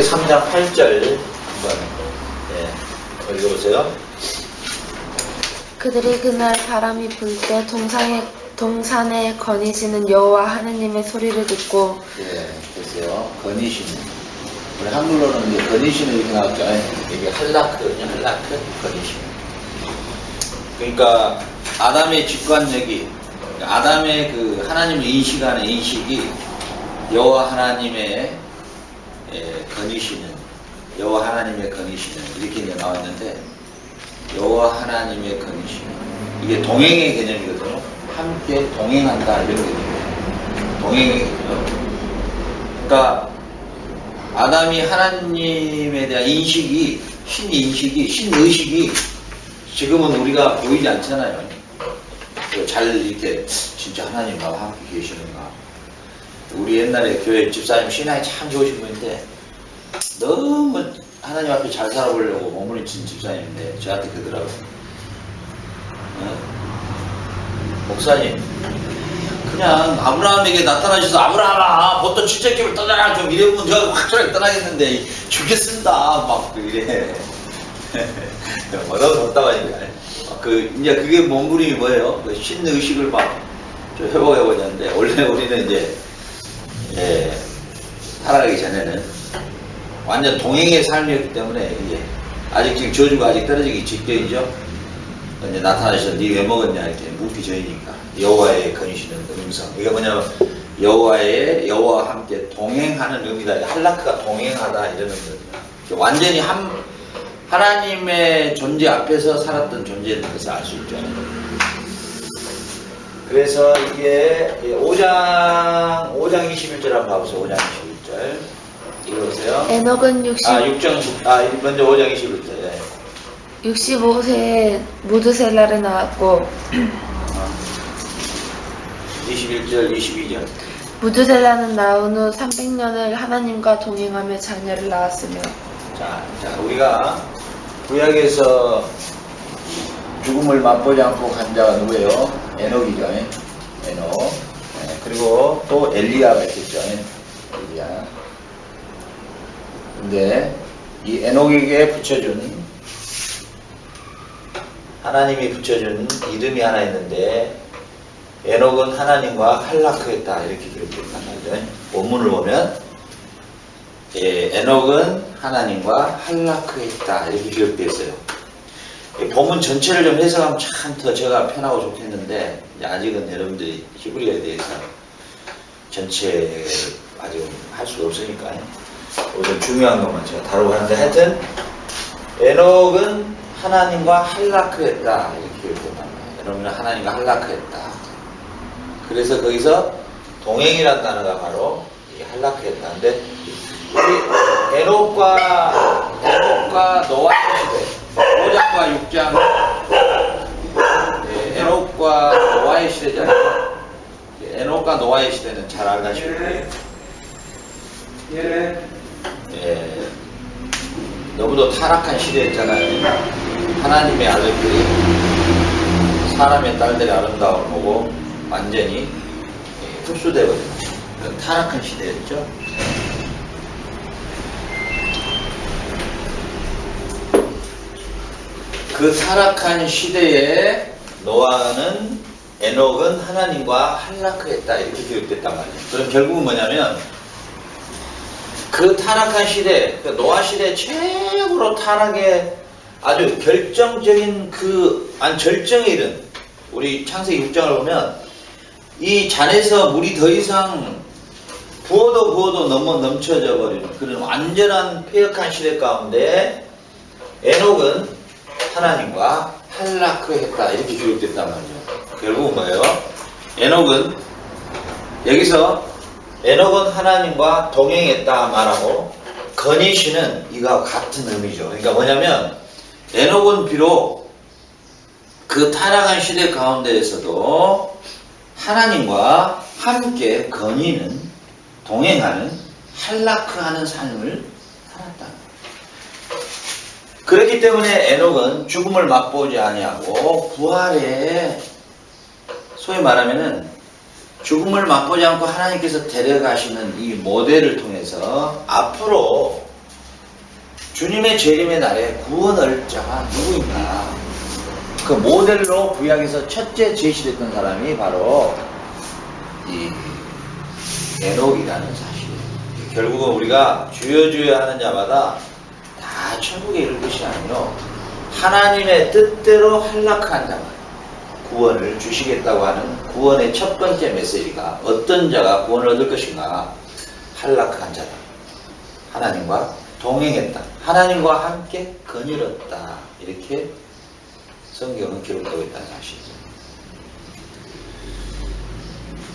3장 8절 한번 읽어보세요. 그들이 그날 바람이 불 때 동산에 거니시는 여호와 하느님의 소리를 듣고 보세요. 거니시는. 우리 한글로는 이제 거니시는 이렇게 나왔죠. 이게 할라크거든요. 할라크, 거니시는. 그러니까 아담의 직관력이, 아담의 그 하나님을 인식하는 인식이 여호와 하나님의 거니시는, 여호와 하나님의 거니시는 이렇게 이제 나왔는데, 여호와 하나님의 거니시는 이게 동행의 개념이거든요. 함께 동행한다 이런 개념이에요. 동행의 개념. 그러니까 아담이 하나님에 대한 인식이, 신인식이, 신의식이 지금은 우리가 보이지 않잖아요. 잘 이렇게 진짜 하나님 나와 함께 계시는가. 우리 옛날에 교회 집사님 신앙이 참 좋으신 분인데 너무 하나님 앞에 잘 살아보려고 머무르신 집사님인데 저한테 그러더라고요. 목사님, 그냥 아브라함에게 나타나셔서 아브라함아 보통 출애굽을 떠나라 좀 이러면 제가 확실하게 떠나겠는데 죽겠습니다 막 이래. 너무 답답하니까. 이제 그게 몸부림이 뭐예요? 그 신의식을 막 좀 회복해보자는데, 원래 우리는 이제 살아가기 전에는 완전 동행의 삶이었기 때문에 이게 아직 지금 저주가 아직 떨어지기 직전이죠. 이제 나타나셔서 네 왜 먹었냐 이렇게 묻기 전이니까 여호와의 거니시는 음성. 이게 뭐냐면 여호와와 함께 동행하는 의미다. 할라크가 동행하다 이러는 거거든요. 완전히 하나님의 존재 앞에서 살았던 존재라는 것을 알 수 있죠. 그래서 이게 5장 21절 한번 봐보세요. 5장 21절 읽어보세요. 에녹은 먼저 5장 21절 65세에 무드셀라를 낳았고 21절 22절 무드셀라는 낳은 후 300년을 하나님과 동행하며 자녀를 낳았으며. 자 우리가 구약에서 죽음을 맛보지 않고 간 자가 누구예요? 에녹이죠. 에녹. 그리고 또 엘리야가 있겠죠. 엘리야. 근데 이 에녹에게 하나님이 붙여준 이름이 하나 있는데, 에녹은 하나님과 할라크했다 이렇게 기록됐단 말이죠. 원문을 보면 에녹은 하나님과 할라크했다 이렇게 기록되어 있어요. 본문 전체를 좀 해석하면 참 더 제가 편하고 좋겠는데, 아직은 여러분들이 히브리어에 대해서 전체를 아직 할 수가 없으니까 우선 중요한 것만 제가 다루고 하는데, 하여튼 에녹은 하나님과 할라크했다 이렇게 기록됐단 말이에요. 여러분은 하나님과 할라크했다. 그래서 거기서 동행이라는 단어가 바로 할라크했다. 근데 우리 에녹과 노아의 시대 5장과 6장 에녹과 노아의 시대잖아요. 에녹과 노아의 시대는 잘 알다시피 너무도 타락한 시대였잖아요. 하나님의 아들들이 사람의 딸들의 아름다움을 보고 완전히 흡수되거든요. 그런 타락한 시대였죠. 그 타락한 시대에 에녹은 하나님과 할라크했다 이렇게 기록됐단 말이에요. 그럼 결국은 뭐냐면 그 타락한 시대, 그 노아 시대 최고로 타락의 아주 결정적인 절정에 이른, 우리 창세기 6장을 보면 이 잔에서 물이 더 이상 부어도 넘쳐져 버리는 그런 완전한 폐역한 시대 가운데 에녹은 하나님과 할라크했다 이렇게 기록됐단 말이죠. 결국은 뭐예요? 에녹은 하나님과 동행했다 말하고 거니시는 이가 같은 의미죠. 그러니까 뭐냐면 에녹은 비록 그 타락한 시대 가운데에서도 하나님과 함께 동행하는 할라크하는 삶을 살았다. 그렇기 때문에 에녹은 죽음을 맛보지 아니하고 부활에, 소위 말하면은 죽음을 맛보지 않고 하나님께서 데려가시는 이 모델을 통해서 앞으로 주님의 재림의 날에 구원할 자가 누구인가? 그 모델로 구약에서 첫째 제시됐던 사람이 바로 이 에녹이라는 사실이에요. 결국은 우리가 주여 주여 하는 자마다 다 천국에 이를 것이 아니요 하나님의 뜻대로 한락한 자가 구원을 주시겠다고 하는 구원의 첫 번째 메시지가 어떤 자가 구원을 얻을 것인가? 한락한 자다. 하나님과 동행했다. 하나님과 함께 거닐었다. 이렇게 성경은 기록하고 있다는 사실이죠.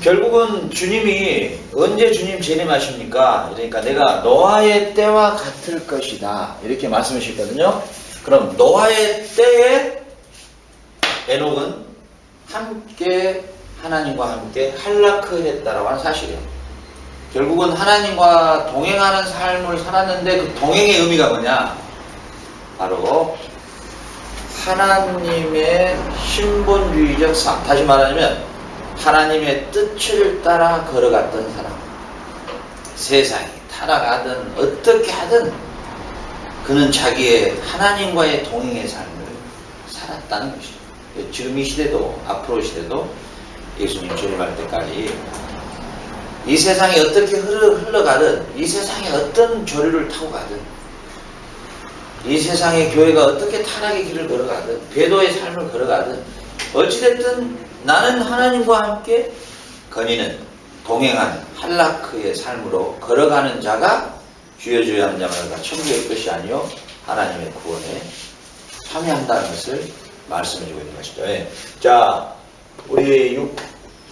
결국은 주님이 언제 주님 재림하십니까? 그러니까 내가 노아의 때와 같을 것이다. 이렇게 말씀하셨거든요. 그럼 노아의 때에 에녹은 함께 하나님과 함께 한락했다라고 하는 사실이에요. 결국은 하나님과 동행하는 삶을 살았는데 그 동행의 의미가 뭐냐? 바로 하나님의 신본주의적 삶. 다시 말하자면 하나님의 뜻을 따라 걸어갔던 사람. 세상이 타락하든 어떻게 하든 그는 자기의 하나님과의 동행의 삶을 살았다는 것이죠. 지금 이 시대도 앞으로 시대도 예수님 재림할 때까지 이 세상이 어떻게 흘러가든 이 세상에 어떤 조류를 타고 가든 이 세상의 교회가 어떻게 타락의 길을 걸어가든 배도의 삶을 걸어가든 어찌됐든 나는 하나님과 함께 거니는 동행하는 한라크의 삶으로 걸어가는 자가 주여 주여 하는 자마다 천국의 것이 아니요 하나님의 구원에 참여한다는 것을 말씀해주고 있는 것이죠. 예. 자, 우리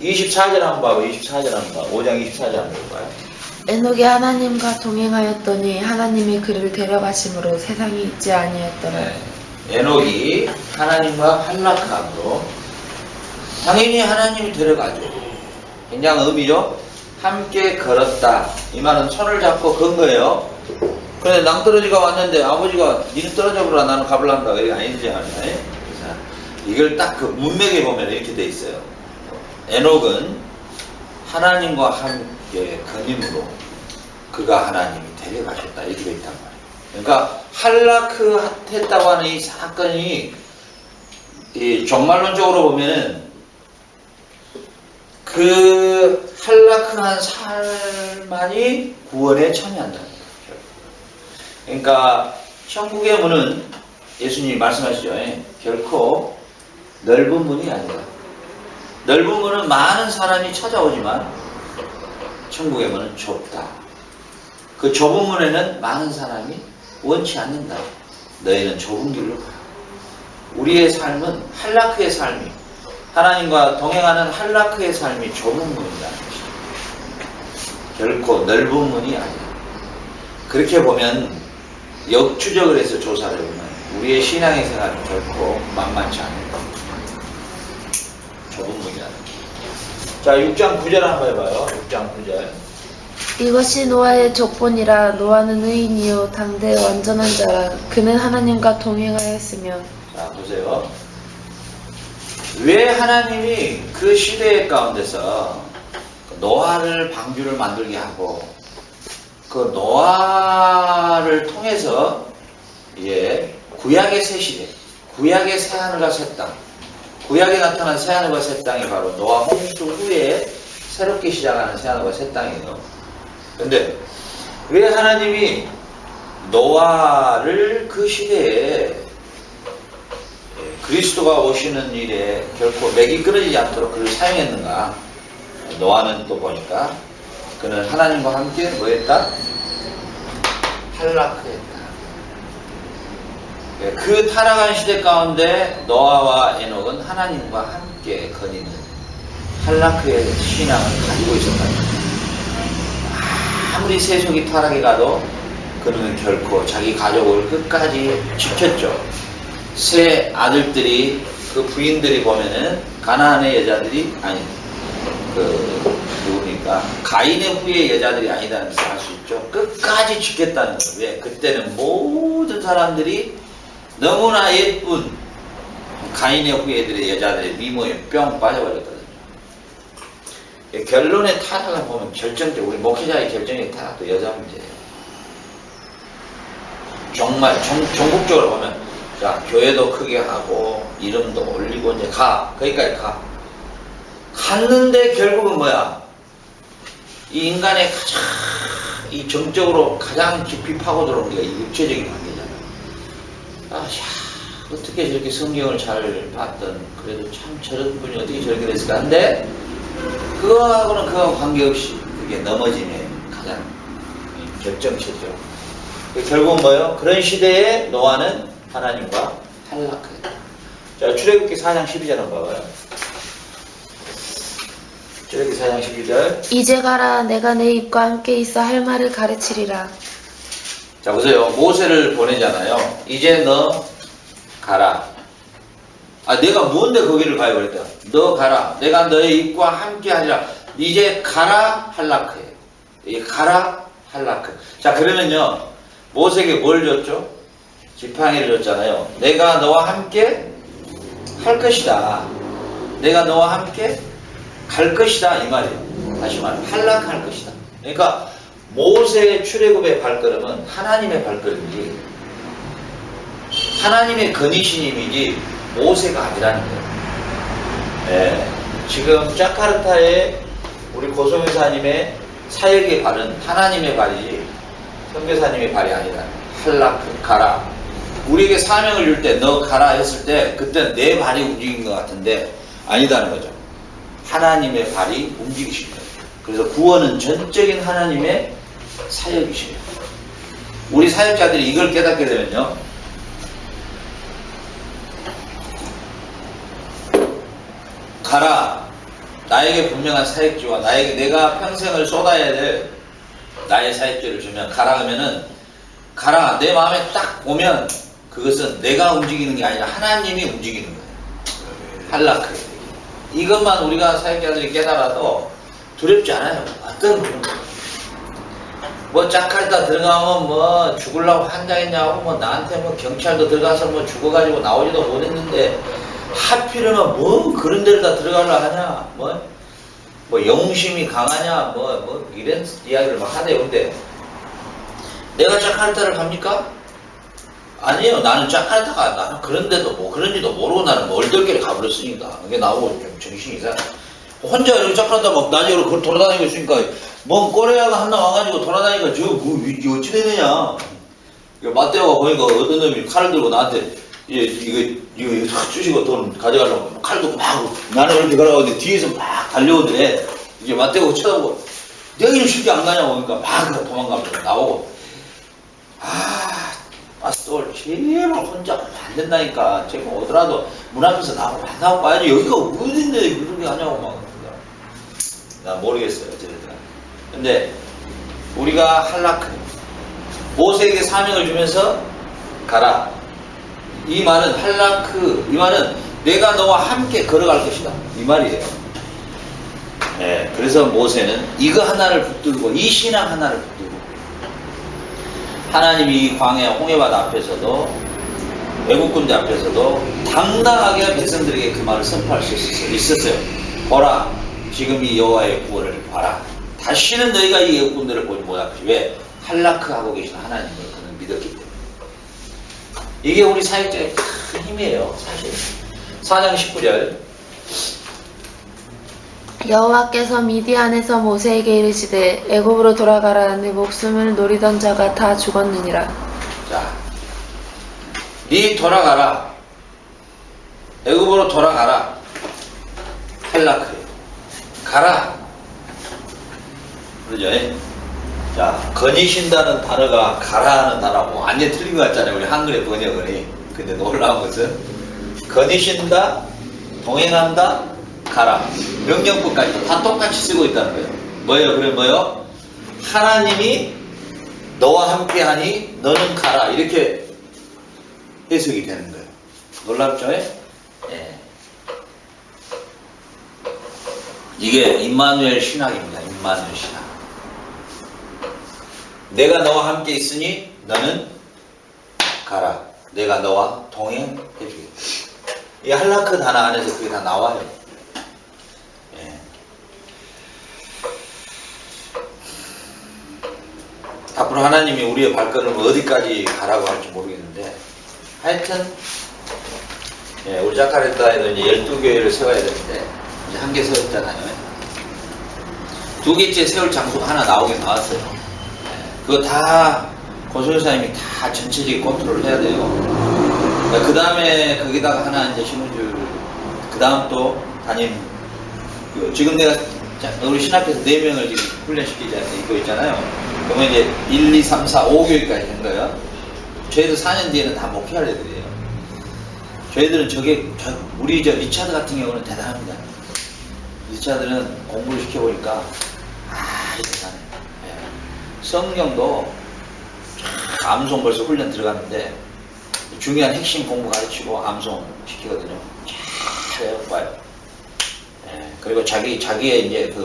24절 한번 봐요. 24절 한번 봐요. 5장 24절 한번 볼까요? 에녹이 하나님과 동행하였더니 하나님이 그를 데려가심으로 세상이 있지 아니하였더라. 네. 에녹이 하나님과 한락함으로 당연히 하나님이 데려가죠. 굉장히 의미죠. 함께 걸었다. 이 말은 손을 잡고 건 거예요. 그런데 낭떠러지가 왔는데 아버지가 니는 떨어져 보라 나는 가볼란다. 이게 아니지 않아요? 이걸 딱 그 문맥에 보면 이렇게 돼 있어요. 에녹은 하나님과 함께 거님으로 그가 하나님이 데려가셨다. 이렇게 돼 있단 말이에요. 그러니까 한락했다고 하는 이 사건이 이 종말론적으로 보면은 그 한락한 삶만이 구원에 참여한다는 거죠. 그러니까 천국의 문은 예수님이 말씀하시죠. 결코 넓은 문이 아니다. 넓은 문은 많은 사람이 찾아오지만 천국의 문은 좁다. 그 좁은 문에는 많은 사람이 원치 않는다. 너희는 좁은 길로 가. 우리의 삶은 한라크의 삶이 하나님과 동행하는 한라크의 삶이 좁은 문이라는 것이죠. 결코 넓은 문이 아니다. 그렇게 보면 역추적을 해서 조사를 해보면 우리의 신앙의 생활은 결코 만만치 않은 겁니다. 좁은 문이라는 거죠. 자, 6장 9절 한번 해봐요. 6장 9절. 이것이 노아의 족본이라. 노아는 의인이요 당대 완전한 자라. 그는 하나님과 동행하였으며. 자, 보세요. 왜 하나님이 그 시대 가운데서 노아를 방주를 만들게 하고 그 노아를 통해서 구약의 새 시대, 구약의 새 하늘과 새 땅, 구약에 나타난 새 하늘과 새 땅이 바로 노아 홍수 후에 새롭게 시작하는 새 하늘과 새 땅이에요. 근데 왜 하나님이 노아를 그 시대에 그리스도가 오시는 일에 결코 맥이 끊어지지 않도록 그를 사용했는가? 노아는 또 보니까 그는 하나님과 함께 뭐했다? 한락했다. 그 타락한 시대 가운데 노아와 에녹은 하나님과 함께 거니는 한락의 신앙을 가지고 있었다는 거예요. 아무리 세속이 타락해 가도 그는 결코 자기 가족을 끝까지 지켰죠. 세 아들들이 그 부인들이 보면은 가나안의 여자들이 아니 누굽니까? 가인의 후의 여자들이 아니다는 것을 알 수 있죠. 끝까지 지켰다는 거예요. 왜? 그때는 모든 사람들이 너무나 예쁜 가인의 후예들의 여자들의 미모에 뿅 빠져버렸거든요. 결론의 타락을 보면 결정적, 우리 목회자의 결정의 타락도 여자 문제예요. 정말 전국적으로 보면 자 교회도 크게 하고 이름도 올리고 이제 거기까지 갔는데 결국은 뭐야? 이 인간의 가장 이 정적으로 가장 깊이 파고들어온 게 이 육체적인 관계잖아. 어떻게 저렇게 성경을 잘 봤던 그래도 참 저런 분이 어떻게 저렇게 됐을까 한데 그거하고는 그거하고 관계없이 그게 넘어짐의 가장 결정체죠. 결국은 뭐예요? 그런 시대에 노아는 하나님과 탈락했다. 자, 출애굽기 4장 12절 한번 봐봐요. 출애굽기 4장 12절. 이제 가라, 내가 내 입과 함께 있어 할 말을 가르치리라. 자, 보세요. 모세를 보내잖아요. 이제 너 가라. 내가 뭔데 거기를 가요 그랬다. 너 가라. 내가 너의 입과 함께 하리라. 이제 가라 할라크예요. 이제 가라 할라크. 자, 그러면요. 모세에게 뭘 줬죠? 지팡이를 줬잖아요. 내가 너와 함께 할 것이다. 내가 너와 함께 갈 것이다 이 말이에요. 다시 말해 할락할 것이다. 그러니까 모세의 출애굽의 발걸음은 하나님의 발걸음이지 하나님의 건의신임이지 모세가 아니라는 거예요. 네. 지금 자카르타의 우리 고송회사님의 사역의 발은 하나님의 발이지 선교사님의 발이 아니라 할라크 가라. 우리에게 사명을 줄 때 너 가라 했을 때 그때는 내 발이 움직인 것 같은데 아니다는 거죠. 하나님의 발이 움직이신 거예요. 그래서 구원은 전적인 하나님의 사역이시에요. 우리 사역자들이 이걸 깨닫게 되면요. 가라. 나에게 분명한 사역지와 나에게 내가 평생을 쏟아야 될 나의 사역지를 주면 가라 하면은 가라. 내 마음에 딱 오면 그것은 내가 움직이는 게 아니라 하나님이 움직이는 거예요. 할라크. 이것만 우리가 사역자들이 깨달아도 두렵지 않아요. 어떤 뭐 자카르타 들어가면 뭐 죽으려고 환장했냐고 뭐 나한테 뭐 경찰도 들어가서 뭐 죽어가지고 나오지도 못했는데 하필이면 뭐 그런 데를 다 들어가려 하냐 뭐 영심이 강하냐 뭐 이런 이야기를 막 하네요. 근데 내가 자카르타를 갑니까? 아니에요. 나는 자카르타가 나는 그런데도 뭐 그런지도 모르고 나는 멀떨결에 가버렸으니까 그게 나오고 좀 정신이 이상해. 혼자 이렇게 자카르타 막 낮에 그걸 돌아다니고 있으니까 뭔 꼬레아가 하나 와가지고 돌아다니니까 이거 어찌 되느냐. 맞대어가 보니까 어떤 놈이 칼을 들고 나한테 이거 탁 주시고 돈 가져가려고 칼 들고 막 나는 이렇게 걸어가는데 뒤에서 막 달려오더래. 이제 맞대고 쳐다보고 내가 이렇게 쉽게 안 가냐고 그러니까 막 도망가면서 나오고 똘 제발 혼자 안 된다니까. 제가 오더라도 문 앞에서 나하고 만나고 봐야지. 여기가 어딘데 그렇게 하냐고 막. 난 모르겠어요. 어쨌든. 근데 우리가 할라크 모세에게 사명을 주면서 가라. 이 말은 할라크 이 말은 내가 너와 함께 걸어갈 것이다. 이 말이에요. 네, 그래서 모세는 이거 하나를 붙들고 이 신앙 하나를 붙들고 하나님이 이 광야 홍해바다 앞에서도 외국 군대 앞에서도 당당하게 백성들에게 그 말을 선포할 수 있었어요. 보라, 지금 이 여호와의 구원을 봐라. 다시는 너희가 이 외국 군대를 보지 못하지. 왜? 할라크하고 계신 하나님을 그는 믿었기 때문에. 이게 우리 사역자의 큰 힘이에요. 사실 4장 19절 여호와께서 미디안에서 모세에게 이르시되 애굽으로 돌아가라. 내 목숨을 노리던 자가 다 죽었느니라. 자, 네 돌아가라. 애굽으로 돌아가라. 할라크 가라. 그러죠? 자, 거니신다는 단어가 가라는 단어하고 완전히 틀린 것 같잖아요. 우리 한글의 번역은. 근데 놀라운 것은 거니신다, 동행한다, 가라. 명령법까지 다 똑같이 쓰고 있다는 거예요. 뭐예요? 그래 뭐예요? 하나님이 너와 함께하니 너는 가라. 이렇게 해석이 되는 거예요. 놀랍죠? 예. 이게 임마누엘 신학입니다. 임마누엘 신학. 내가 너와 함께 있으니 너는 가라. 내가 너와 동행해주겠다. 이 할라크 단어 안에서 그게 다 나와요. 앞으로 하나님이 우리의 발걸음을 어디까지 가라고 할지 모르겠는데 하여튼 예, 우리 자카르타에도 이제 12교회를 세워야 되는데 이제 한 개 세웠잖아요. 두 개째 세울 장소가 하나 나오긴 나왔어요. 예, 그거 다 고소교사님이 다 전체적인 컨트롤을 해야 돼요. 그 다음에 거기다가 하나 이제 신문줄, 그 다음 또 담임, 지금 내가 우리 신학교에서 4명을 지금 훈련시키지 않고 있잖아요. 그러면 이제 1, 2, 3, 4, 5교회까지 된 거예요. 저희들 4년 뒤에는 다 목회할 애들이에요. 저희들은 우리 리차드 같은 경우는 대단합니다. 리차드는 공부를 시켜보니까, 대단해. 예. 성경도 암송 벌써 훈련 들어갔는데, 중요한 핵심 공부 가르치고 암송 시키거든요. 잘 해봐요. 예. 그리고 자기의 이제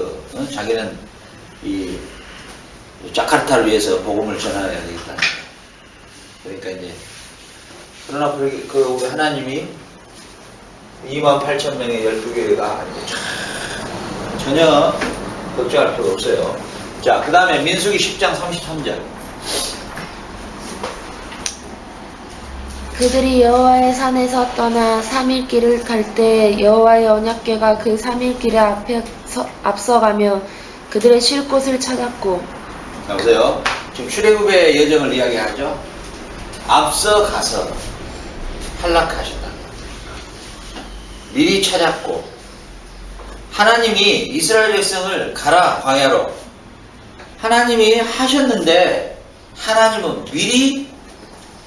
자기는 이 자카르타를 위해서 복음을 전해야 되겠다. 그러니까 이제 그러나 우리 하나님이 28,000명의 12교회가 전혀 걱정할 필요 없어요. 자, 그 다음에 민수기 10장 33절. 그들이 여호와의 산에서 떠나 3일 길을 갈 때 여호와의 언약궤가 그 3일 길에 앞서가며 그들의 쉴 곳을 찾았고. 자, 보세요. 지금 출애굽의 여정을 이야기하죠. 앞서 가서 탈락하셨다. 미리 찾았고, 하나님이 이스라엘 백성을 가라 광야로 하나님이 하셨는데, 하나님은 미리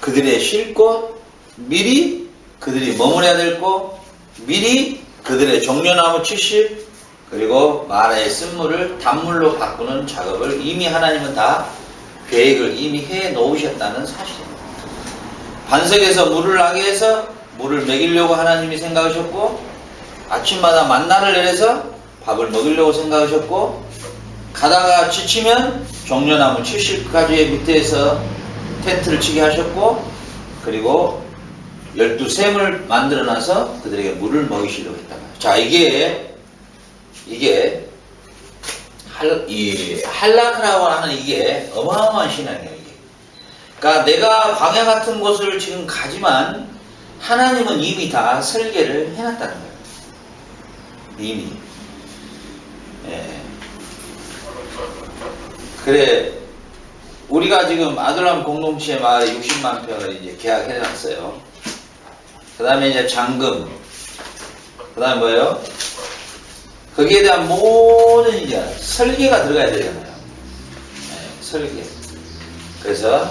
그들의 쉴 곳, 미리 그들이 머물러야 될 곳, 미리 그들의 종려나무 70, 그리고 마라의 쓴물을 단물로 바꾸는 작업을 이미 하나님은 다 계획을 이미 해 놓으셨다는 사실입니다. 반석에서 물을 나게 해서 물을 먹이려고 하나님이 생각하셨고, 아침마다 만나를 내려서 밥을 먹이려고 생각하셨고, 가다가 지치면 종려나무 70가지의 밑에서 텐트를 치게 하셨고, 그리고 12샘을 만들어놔서 그들에게 물을 먹이시려고 했다. 자, 이게 할라크라고 하는 이게 어마어마한 신앙이에요. 이게. 그러니까 내가 광야 같은 곳을 지금 가지만 하나님은 이미 다 설계를 해놨다는 거예요. 이미. 예. 그래, 우리가 지금 아둘람 공동체 마을에 60만 평을 이제 계약해놨어요. 그 다음에 이제 잔금, 그 다음에 뭐예요? 거기에 대한 모든 이제 설계가 들어가야 되잖아요. 네, 설계. 그래서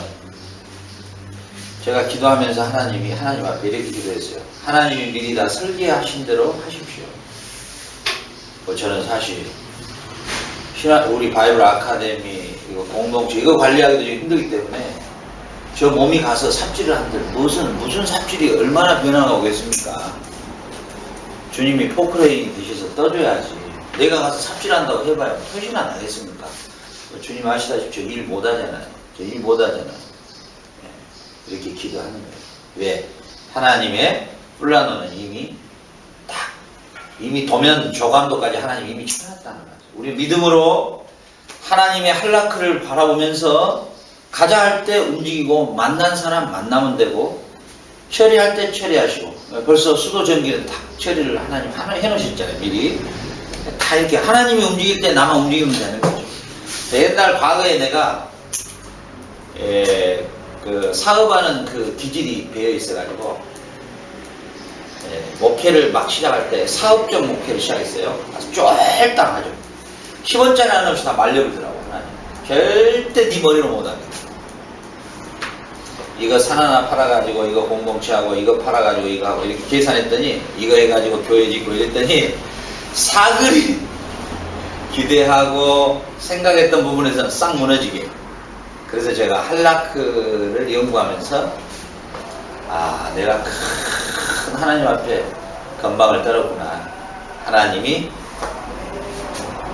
제가 기도하면서 하나님 앞에 이렇게 기도했어요. 하나님이 미리 다 설계하신 대로 하십시오. 저는 사실 우리 바이블 아카데미 이거 공동체 이거 관리하기도 좀 힘들기 때문에 저 몸이 가서 삽질을 한들 무슨 삽질이 얼마나 변화가 오겠습니까? 주님이 포크레인이 되셔서 떠줘야지. 내가 가서 삽질한다고 해봐야 표시는 안 하겠습니까? 주님 아시다시피 저 일 못하잖아요. 이렇게 기도하는 거예요. 왜? 하나님의 플라노는 이미 도면 조감도까지 하나님 이미 쳐놨다는 거죠. 우리 믿음으로 하나님의 할라크를 바라보면서 가자 할 때 움직이고 만난 사람 만나면 되고 처리할 때 처리하시고 벌써 수도 전기는 다 처리를 하나님 해놓으셨잖아요. 미리 다 이렇게 하나님이 움직일 때 나만 움직이면 되는 거죠. 옛날 과거에 내가 그 사업하는 그 기질이 배어 있어가지고 목회를 막 시작할 때 사업적 목회를 시작했어요. 아주 쫄딱하죠. 10원짜리 하나 없이 다 말려버리더라고 하나님. 절대 네 머리로 못하게. 이거 산 하나 팔아가지고 이거 공동체하고 이거 팔아가지고 이거 하고 이렇게 계산했더니 이거 해가지고 교회 짓고 이랬더니 사글이 기대하고 생각했던 부분에서는 싹 무너지게. 그래서 제가 할라크를 연구하면서 내가 큰 하나님 앞에 건방을 떨었구나. 하나님이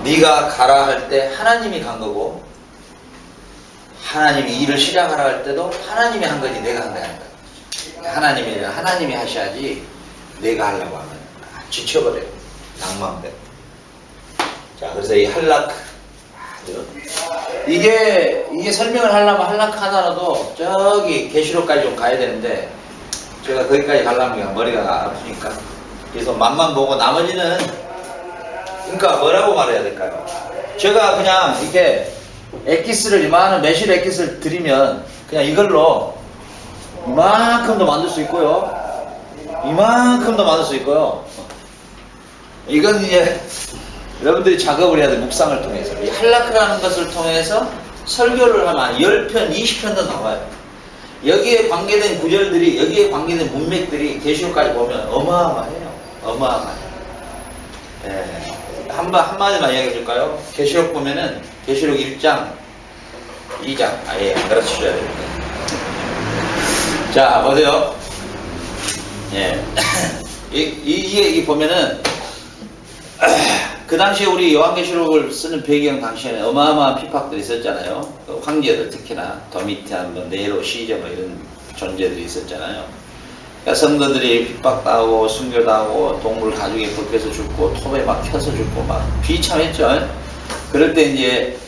네가 가라 할 때 하나님이 간 거고 하나님이 일을 시작하라 할 때도 하나님이 한 거지 내가 한 게 아니다. 하나님이 하셔야지 내가 하려고 하면 지쳐버려요. 낭만대로. 자, 그래서 이 할라크 이게 설명을 하려면 한락하더라도 저기 계시록까지 좀 가야 되는데 제가 거기까지 가려면 머리가 아프니까 그래서 맛만 보고 나머지는 그러니까 뭐라고 말해야 될까요? 제가 그냥 이렇게 엑기스를 이만한 매실 엑기스를 드리면 그냥 이걸로 이만큼도 만들 수 있고요. 이만큼도 만들 수 있고요. 이건 이제 여러분들이 작업을 해야 돼. 묵상을 통해서 이 한라크라는 것을 통해서 설교를 하면 10편, 20편도 나와요. 여기에 관계된 구절들이 여기에 관계된 문맥들이 계시록까지 보면 어마어마해요. 어마어마해요. 예. 한마디만 이야기해 줄까요? 계시록 보면은 계시록 1장, 2장 아예 안 가르쳐 줘야 됩니다. 자, 보세요. 예. 이게 보면은 그 당시에 우리 요한계시록을 쓰는 배경 당시에는 어마어마한 핍박들이 있었잖아요. 그 황제들 특히나 도미티안, 뭐 네로, 시저 뭐 이런 존재들이 있었잖아요. 그러니까 성도들이 핍박당하고 순교당하고 동물 가죽에 벗겨서 죽고 톱에 막 켜서 죽고 막 비참했죠. 그럴 때 이제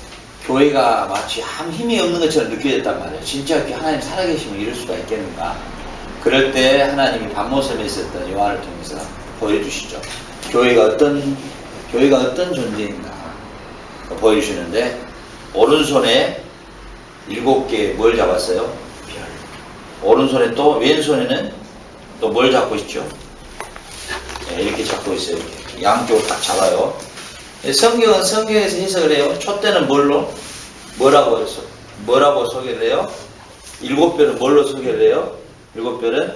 교회가 마치 아무 힘이 없는 것처럼 느껴졌단 말이에요. 진짜 이렇게 하나님 살아계시면 이럴 수가 있겠는가. 그럴 때 하나님이 밤모섬에 있었던 요한을 통해서 보여주시죠. 교회가 어떤 존재인가 보여주시는데 오른손에 7개 뭘 잡았어요? 별. 오른손에 또 왼손에는 또 뭘 잡고 있죠? 네, 이렇게 잡고 있어요. 이렇게. 양쪽으로 딱 잡아요. 성경은 성경에서 해석을 해요. 촛대는 뭐라고 소개를 해요? 7별은 뭘로 소개를 해요? 7별은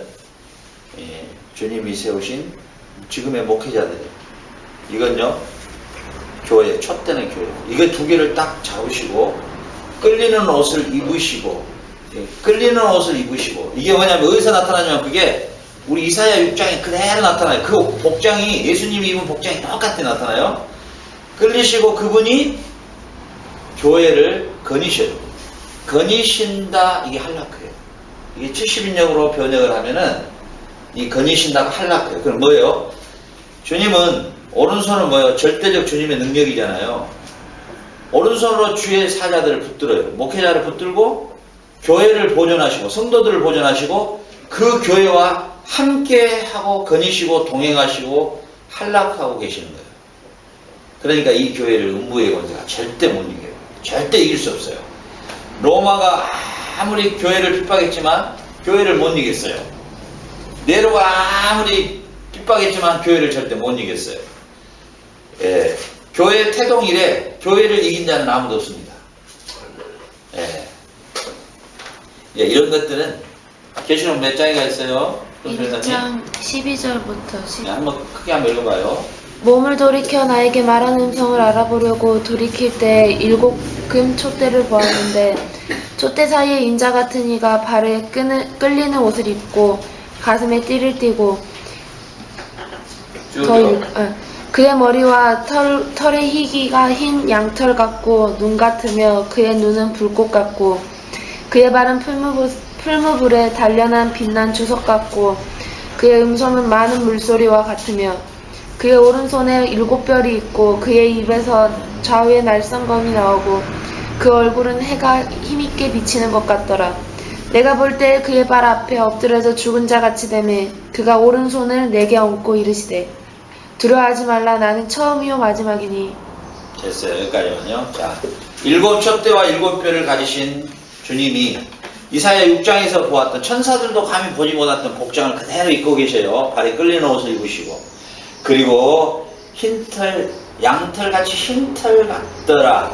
주님이 세우신 지금의 목회자들이에요. 이건요, 교회, 촛대는 교회. 이거 두 개를 딱 잡으시고, 끌리는 옷을 입으시고, 이게 뭐냐면, 어디서 나타나냐면, 그게 우리 이사야 6장에 그대로 나타나요. 그 복장이, 예수님이 입은 복장이 똑같이 나타나요. 끌리시고 그분이 교회를 거니셔요. 거니신다, 이게 할라크예요. 이게 70인역으로 번역을 하면은, 이 거니신다가 할라크예요. 그럼 뭐예요? 주님은 오른손은 뭐예요? 절대적 주님의 능력이잖아요. 오른손으로 주의 사자들을 붙들어요. 목회자를 붙들고 교회를 보존하시고 성도들을 보존하시고 그 교회와 함께하고 거니시고 동행하시고 한락하고 계시는 거예요. 그러니까 이 교회를 음부의 권세가 절대 못 이겨요. 절대 이길 수 없어요. 로마가 아무리 교회를 핍박했지만 교회를 못 이겼어요. 네로가 아무리 핍박했지만 교회를 절대 못 이겼어요. 예, 교회 태동일에 교회를 이긴 자는 아무도 없습니다. 예, 이런 것들은 계시록 몇 장이가 있어요? 1장 12절부터 네, 한번 크게 한번 읽어봐요. 몸을 돌이켜 나에게 말하는 음성을 알아보려고 돌이킬 때 7 금 촛대를 보았는데 촛대 사이에 인자 같은 이가 발에 끌리는 옷을 입고 가슴에 띠를 띠고 그의 머리와 털의 희기가 흰 양털 같고 눈 같으며 그의 눈은 불꽃 같고 그의 발은 풀무불에 단련한 빛난 주석 같고 그의 음성은 많은 물소리와 같으며 그의 오른손에 7별이 있고 그의 입에서 좌우에 날성검이 나오고 그 얼굴은 해가 힘있게 비치는 것 같더라. 내가 볼 때 그의 발 앞에 엎드려서 죽은 자 같이 되매 그가 오른손을 내게 얹고 이르시되 두려워하지 말라. 나는 처음이요 마지막이니. 됐어요. 여기까지만요. 자, 7 촛대와 7별을 가지신 주님이 이사야 6장에서 보았던 천사들도 감히 보지 못했던 복장을 그대로 입고 계셔요. 발에 끌리는 옷을 입으시고 그리고 흰털, 양털같이 흰털 같더라.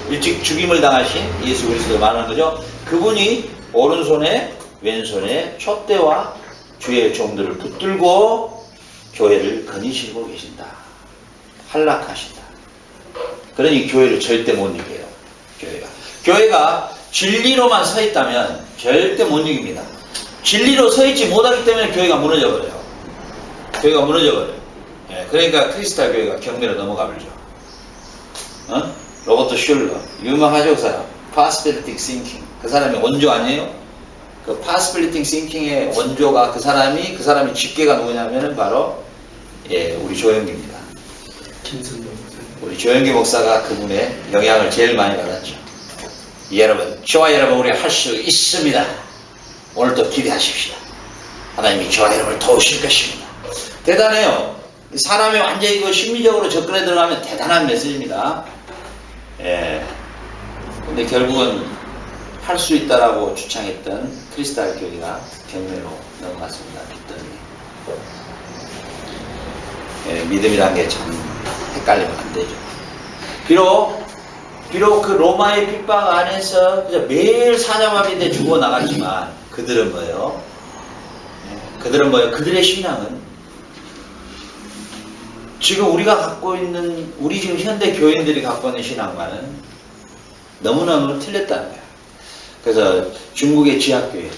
일찍 죽임을 당하신 예수 그리스도 말하는 거죠. 그분이 오른손에 왼손에 촛대와 주의 종들을 붙들고 교회를 거니시고 계신다. 한락하신다. 그러니 교회를 절대 못 이겨요. 교회가 진리로만 서 있다면 절대 못 이깁니다. 진리로 서 있지 못하기 때문에 교회가 무너져버려요. 예, 그러니까 크리스탈 교회가 경매로 넘어가 버리죠. 로버트 슐러 유명하죠. 그 사람. Possibility Thinking. 그 사람이 원조 아니에요? 그 Possibility Thinking의 원조가 그 사람이 직계가 누구냐면은 바로 우리 조영기입니다. 우리 조영기 목사가 그분의 영향을 제일 많이 받았죠. 여러분, 저와 여러분 우리 할 수 있습니다. 오늘도 기대하십시오. 하나님이 저와 여러분을 도우실 것입니다. 대단해요. 사람이 완전히 그 심리적으로 접근해 들어가면 대단한 메시지입니다. 예. 근데 결국은 할 수 있다라고 주창했던 크리스탈 교회가 경매로 넘어갔습니다. 예, 믿음이란 게 참 헷갈리면 안 되죠. 비록 그 로마의 핍박 안에서 매일 사자마비에 죽어 나갔지만 그들은 뭐예요? 그들의 신앙은 지금 우리가 갖고 있는 우리 지금 현대 교인들이 갖고 있는 신앙과는 너무너무 틀렸다는 거예요. 그래서 중국의 지하교회,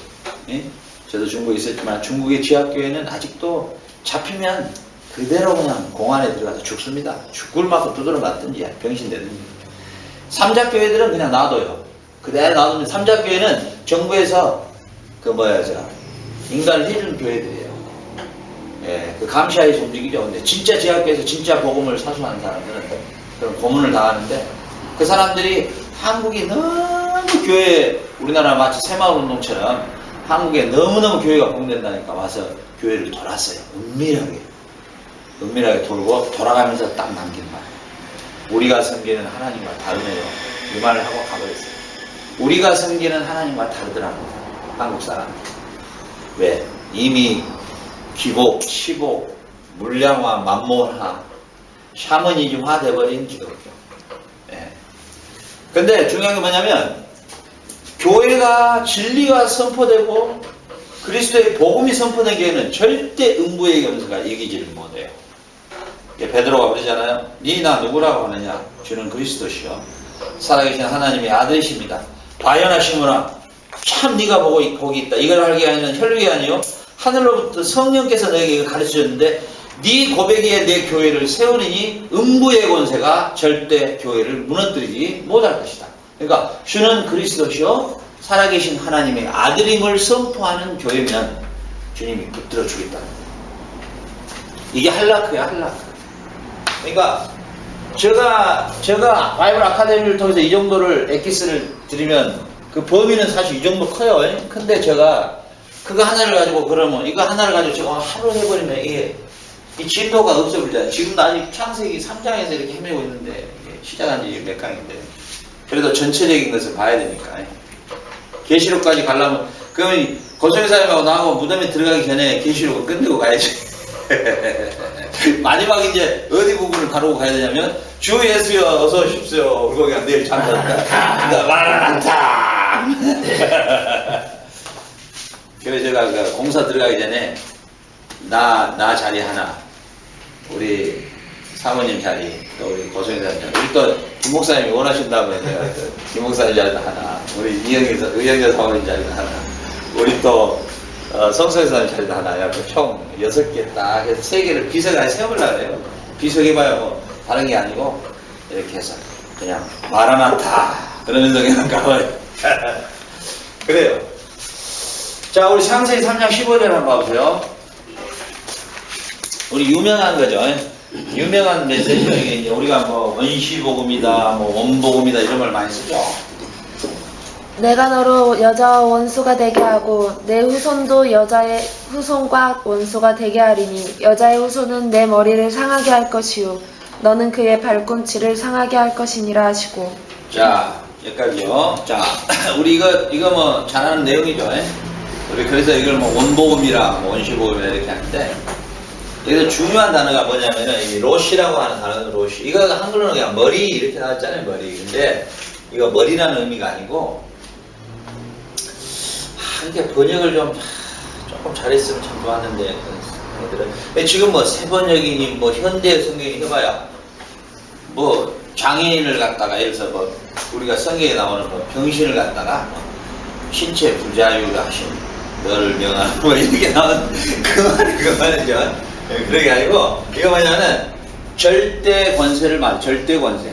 예? 저도 중국에 있었지만 중국의 지하교회는 아직도 잡히면 그대로 그냥 공안에 들어가서 죽습니다. 죽을 만큼 두드려 맞든지 병신되든지. 삼자교회들은 그냥 놔둬요. 그대로 놔두면 삼자교회는 정부에서 인간을 해주는 교회들이에요. 예, 그 감시하에서 움직이죠. 근데 진짜 지하교회에서 진짜 복음을 사수하는 사람들은 그런 고문을 당하는데 그 사람들이 한국이 너무 교회, 우리나라 마치 새마을운동처럼 한국에 너무너무 교회가 봉된다니까 와서 교회를 돌았어요. 은밀하게 돌고 돌아가면서 딱 남긴 말. 우리가 섬기는 하나님과 다르네요. 이 말을 하고 가버렸어요. 우리가 섬기는 하나님과 다르더라고. 한국 사람. 왜? 이미 기복, 치복, 물량화, 만몬화, 샤머니즘화 돼버린 기독교. 예. 근데 중요한 게 뭐냐면 교회가 진리가 선포되고 그리스도의 복음이 선포되기에는 절대 음부의 권세가 이기지를 못해요. 베드로가 그러잖아요. 니나 누구라고 하느냐? 주는 그리스도시요 살아계신 하나님의 아들이십니다. 과연하시구나. 참 네가 거기 있다. 이걸 알게 하는 혈육이 아니요 하늘로부터 성령께서 너에게 가르쳐줬는데 네 고백에 내 교회를 세우리니 음부의 권세가 절대 교회를 무너뜨리지 못할 것이다. 그러니까 주는 그리스도시요 살아계신 하나님의 아들임을 선포하는 교회면 주님이 붙들어 주겠다는 거예요. 이게 할라크야, 할라크. 그러니까 제가 바이블 아카데미를 통해서 이 정도를 엑기스를 드리면 그 범위는 사실 이 정도 커요. 근데 제가 그거 하나를 가지고 그러면 이거 하나를 가지고 제가 하루 해버리면 이게 이 진도가 없어버리잖아요. 지금도 아직 창세기 3장에서 이렇게 헤매고 있는데 시작한 지 몇 강인데 그래도 전체적인 것을 봐야 되니까 계시록까지 가려면 그러면 고생사님하고 나하고 무덤에 들어가기 전에 계시록을 끝내고 가야지. 마지막 이제 어디 부분을 다루고 가야 되냐면 주 예수여 어서 오십시오. 우리 그냥 내일 잠깐다. 마라나타. 그래서 제가 그 공사 들어가기 전에 나 자리 하나, 우리 사모님 자리, 또 우리 고소인사님 자리, 우리 또 김목사님이 원하신다면 내가 김목사님 자리도 하나, 우리 의영자 사모님 자리도 하나, 우리 또 성서에서는 자리도 하나, 이렇게 총 6개 딱 해서 3개를 비석에 세우려고 해요. 비석해봐야 뭐 다른 게 아니고 이렇게 해서 그냥 마라나타 그러면서 그냥 가봐요. 그래요. 자, 우리 창세기 3장 15절 한번 봐보세요. 우리 유명한 거죠. 유명한 메시지가 이제 우리가 뭐 원시복음이다, 뭐 원복음이다 이런 말 많이 쓰죠. 내가 너로 여자와 원수가 되게 하고 내 후손도 여자의 후손과 원수가 되게 하리니 여자의 후손은 내 머리를 상하게 할 것이요 너는 그의 발꿈치를 상하게 할 것이니라 하시고. 자, 여기까지요. 자, 우리 이거 뭐 잘 아는 내용이죠. 우리 그래서 이걸 뭐 원복음이라 뭐 원시복음이라 이렇게 하는데 여기서 중요한 단어가 뭐냐면은 이 로시라고 하는 단어는 로시. 이거 한글로는 그냥 머리 이렇게 나왔잖아요, 머리. 근데 이거 머리라는 의미가 아니고 이게 번역을 조금 잘했으면 참 좋았는데 지금 뭐 세번역이니 뭐 현대 성경이 해봐야 뭐 장애인을 갖다가 예를 들어서 뭐 우리가 성경에 나오는 뭐 병신을 갖다가 신체 부자유를 하신 너를 명하는 뭐 이렇게 나온 그 말이죠. 그게 아니고 이거 뭐냐면 절대 권세를 말 절대 권세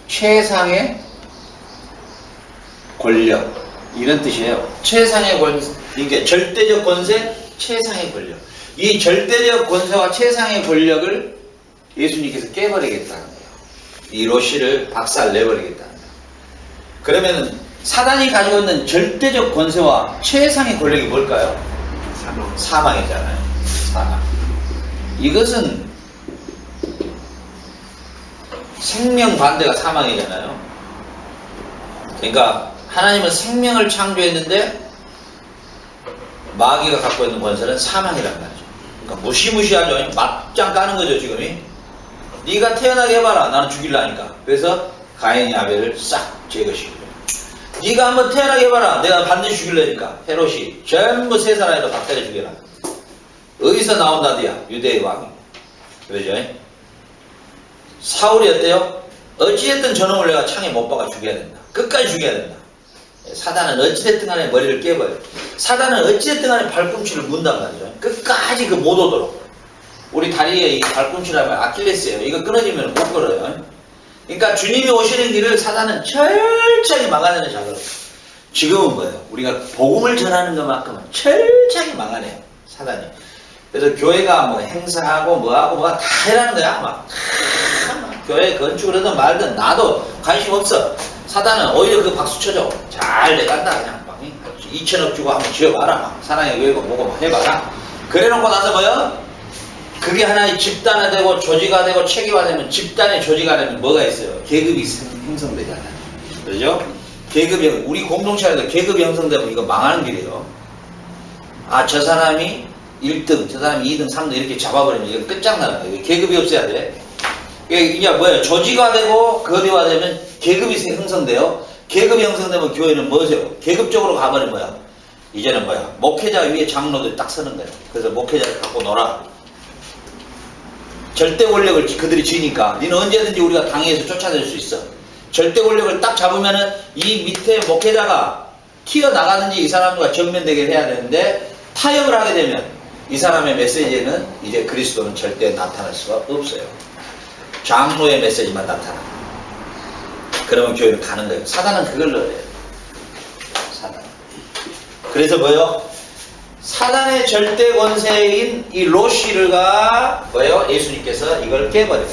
최상의 권력 이런 뜻이에요. 최상의 권세, 이게 절대적 권세, 최상의 권력. 이 절대적 권세와 최상의 권력을 예수님께서 깨버리겠다는 거예요. 이 로시를 박살 내버리겠다는 거예요. 그러면은 사단이 가지고 있는 절대적 권세와 최상의 권력이 뭘까요? 사망이잖아요. 사망. 이것은 생명 반대가 사망이잖아요. 그러니까 하나님은 생명을 창조했는데 마귀가 갖고 있는 권세는 사망이란 말이죠. 그러니까 무시무시하죠. 맞짱 까는 거죠, 지금이. 네가 태어나게 해봐라. 나는 죽일라니까. 그래서 가인이 아벨을 싹 제거시키죠. 네가 한번 태어나게 해봐라. 내가 반드시 죽일라니까. 헤롯이 전부 세 사람이라 다 때려 죽여라. 어디서 나온 다디야? 유대의 왕이. 그러죠? 사울이 어때요? 어찌됐든 저놈을 내가 창에 못 박아 죽여야 된다. 끝까지 죽여야 된다. 사단은 어찌됐든 간에 머리를 깨버려. 사단은 어찌됐든 간에 발꿈치를 문단 말이죠. 끝까지 그 못 오도록. 우리 다리에 이 발꿈치라면 아킬레스예요. 이거 끊어지면 못 걸어요. 그러니까 주님이 오시는 길을 사단은 철저히 막아내는 작업을. 지금은 뭐예요? 우리가 복음을 전하는 것만큼은 철저히 막아내요. 사단이. 그래서 교회가 뭐 행사하고 뭐하고 뭐가 다 해라는 거야. 막 교회 건축을 하든 말든 나도 관심 없어. 사단은 오히려 그 박수 쳐줘. 잘 돼간다. 그냥 막 2천억 주고 한번 지어봐라. 막 사랑의 교회고 뭐고 막 해봐라. 그래놓고 나서 뭐요? 그게 하나의 집단화되고 조직화되고 체계화되면 집단의 조직화되면 뭐가 있어요? 계급이 형성되잖아요. 그죠? 계급이, 우리 공동체 안에서 계급이 형성되면 이거 망하는 길이에요. 아, 저 사람이 1등, 저 사람이 2등, 3등 이렇게 잡아버리면 이거 끝장나는 거예요. 계급이 없어야 돼. 이게 뭐예요? 조직화되고 거대화되면 계급이 형성돼요. 계급이 형성되면 교회는 뭐죠? 계급적으로 가버리면 뭐야? 이제는 뭐야? 목회자 위에 장로들이 딱 서는 거예요. 그래서 목회자를 갖고 놀아. 절대 권력을 그들이 쥐니까 니는 언제든지 우리가 당해서 쫓아낼 수 있어. 절대 권력을 딱 잡으면은 이 밑에 목회자가 튀어나가든지 이 사람과 정면대결 해야 되는데 타협을 하게 되면 이 사람의 메시지에는 이제 그리스도는 절대 나타날 수가 없어요. 장로의 메시지만 나타나. 그러면 교회는 가는 거예요. 사단은 그걸 넣어요. 사단. 그래서 뭐요? 사단의 절대 권세인 이 로시르가 뭐예요? 예수님께서 이걸 깨버려요.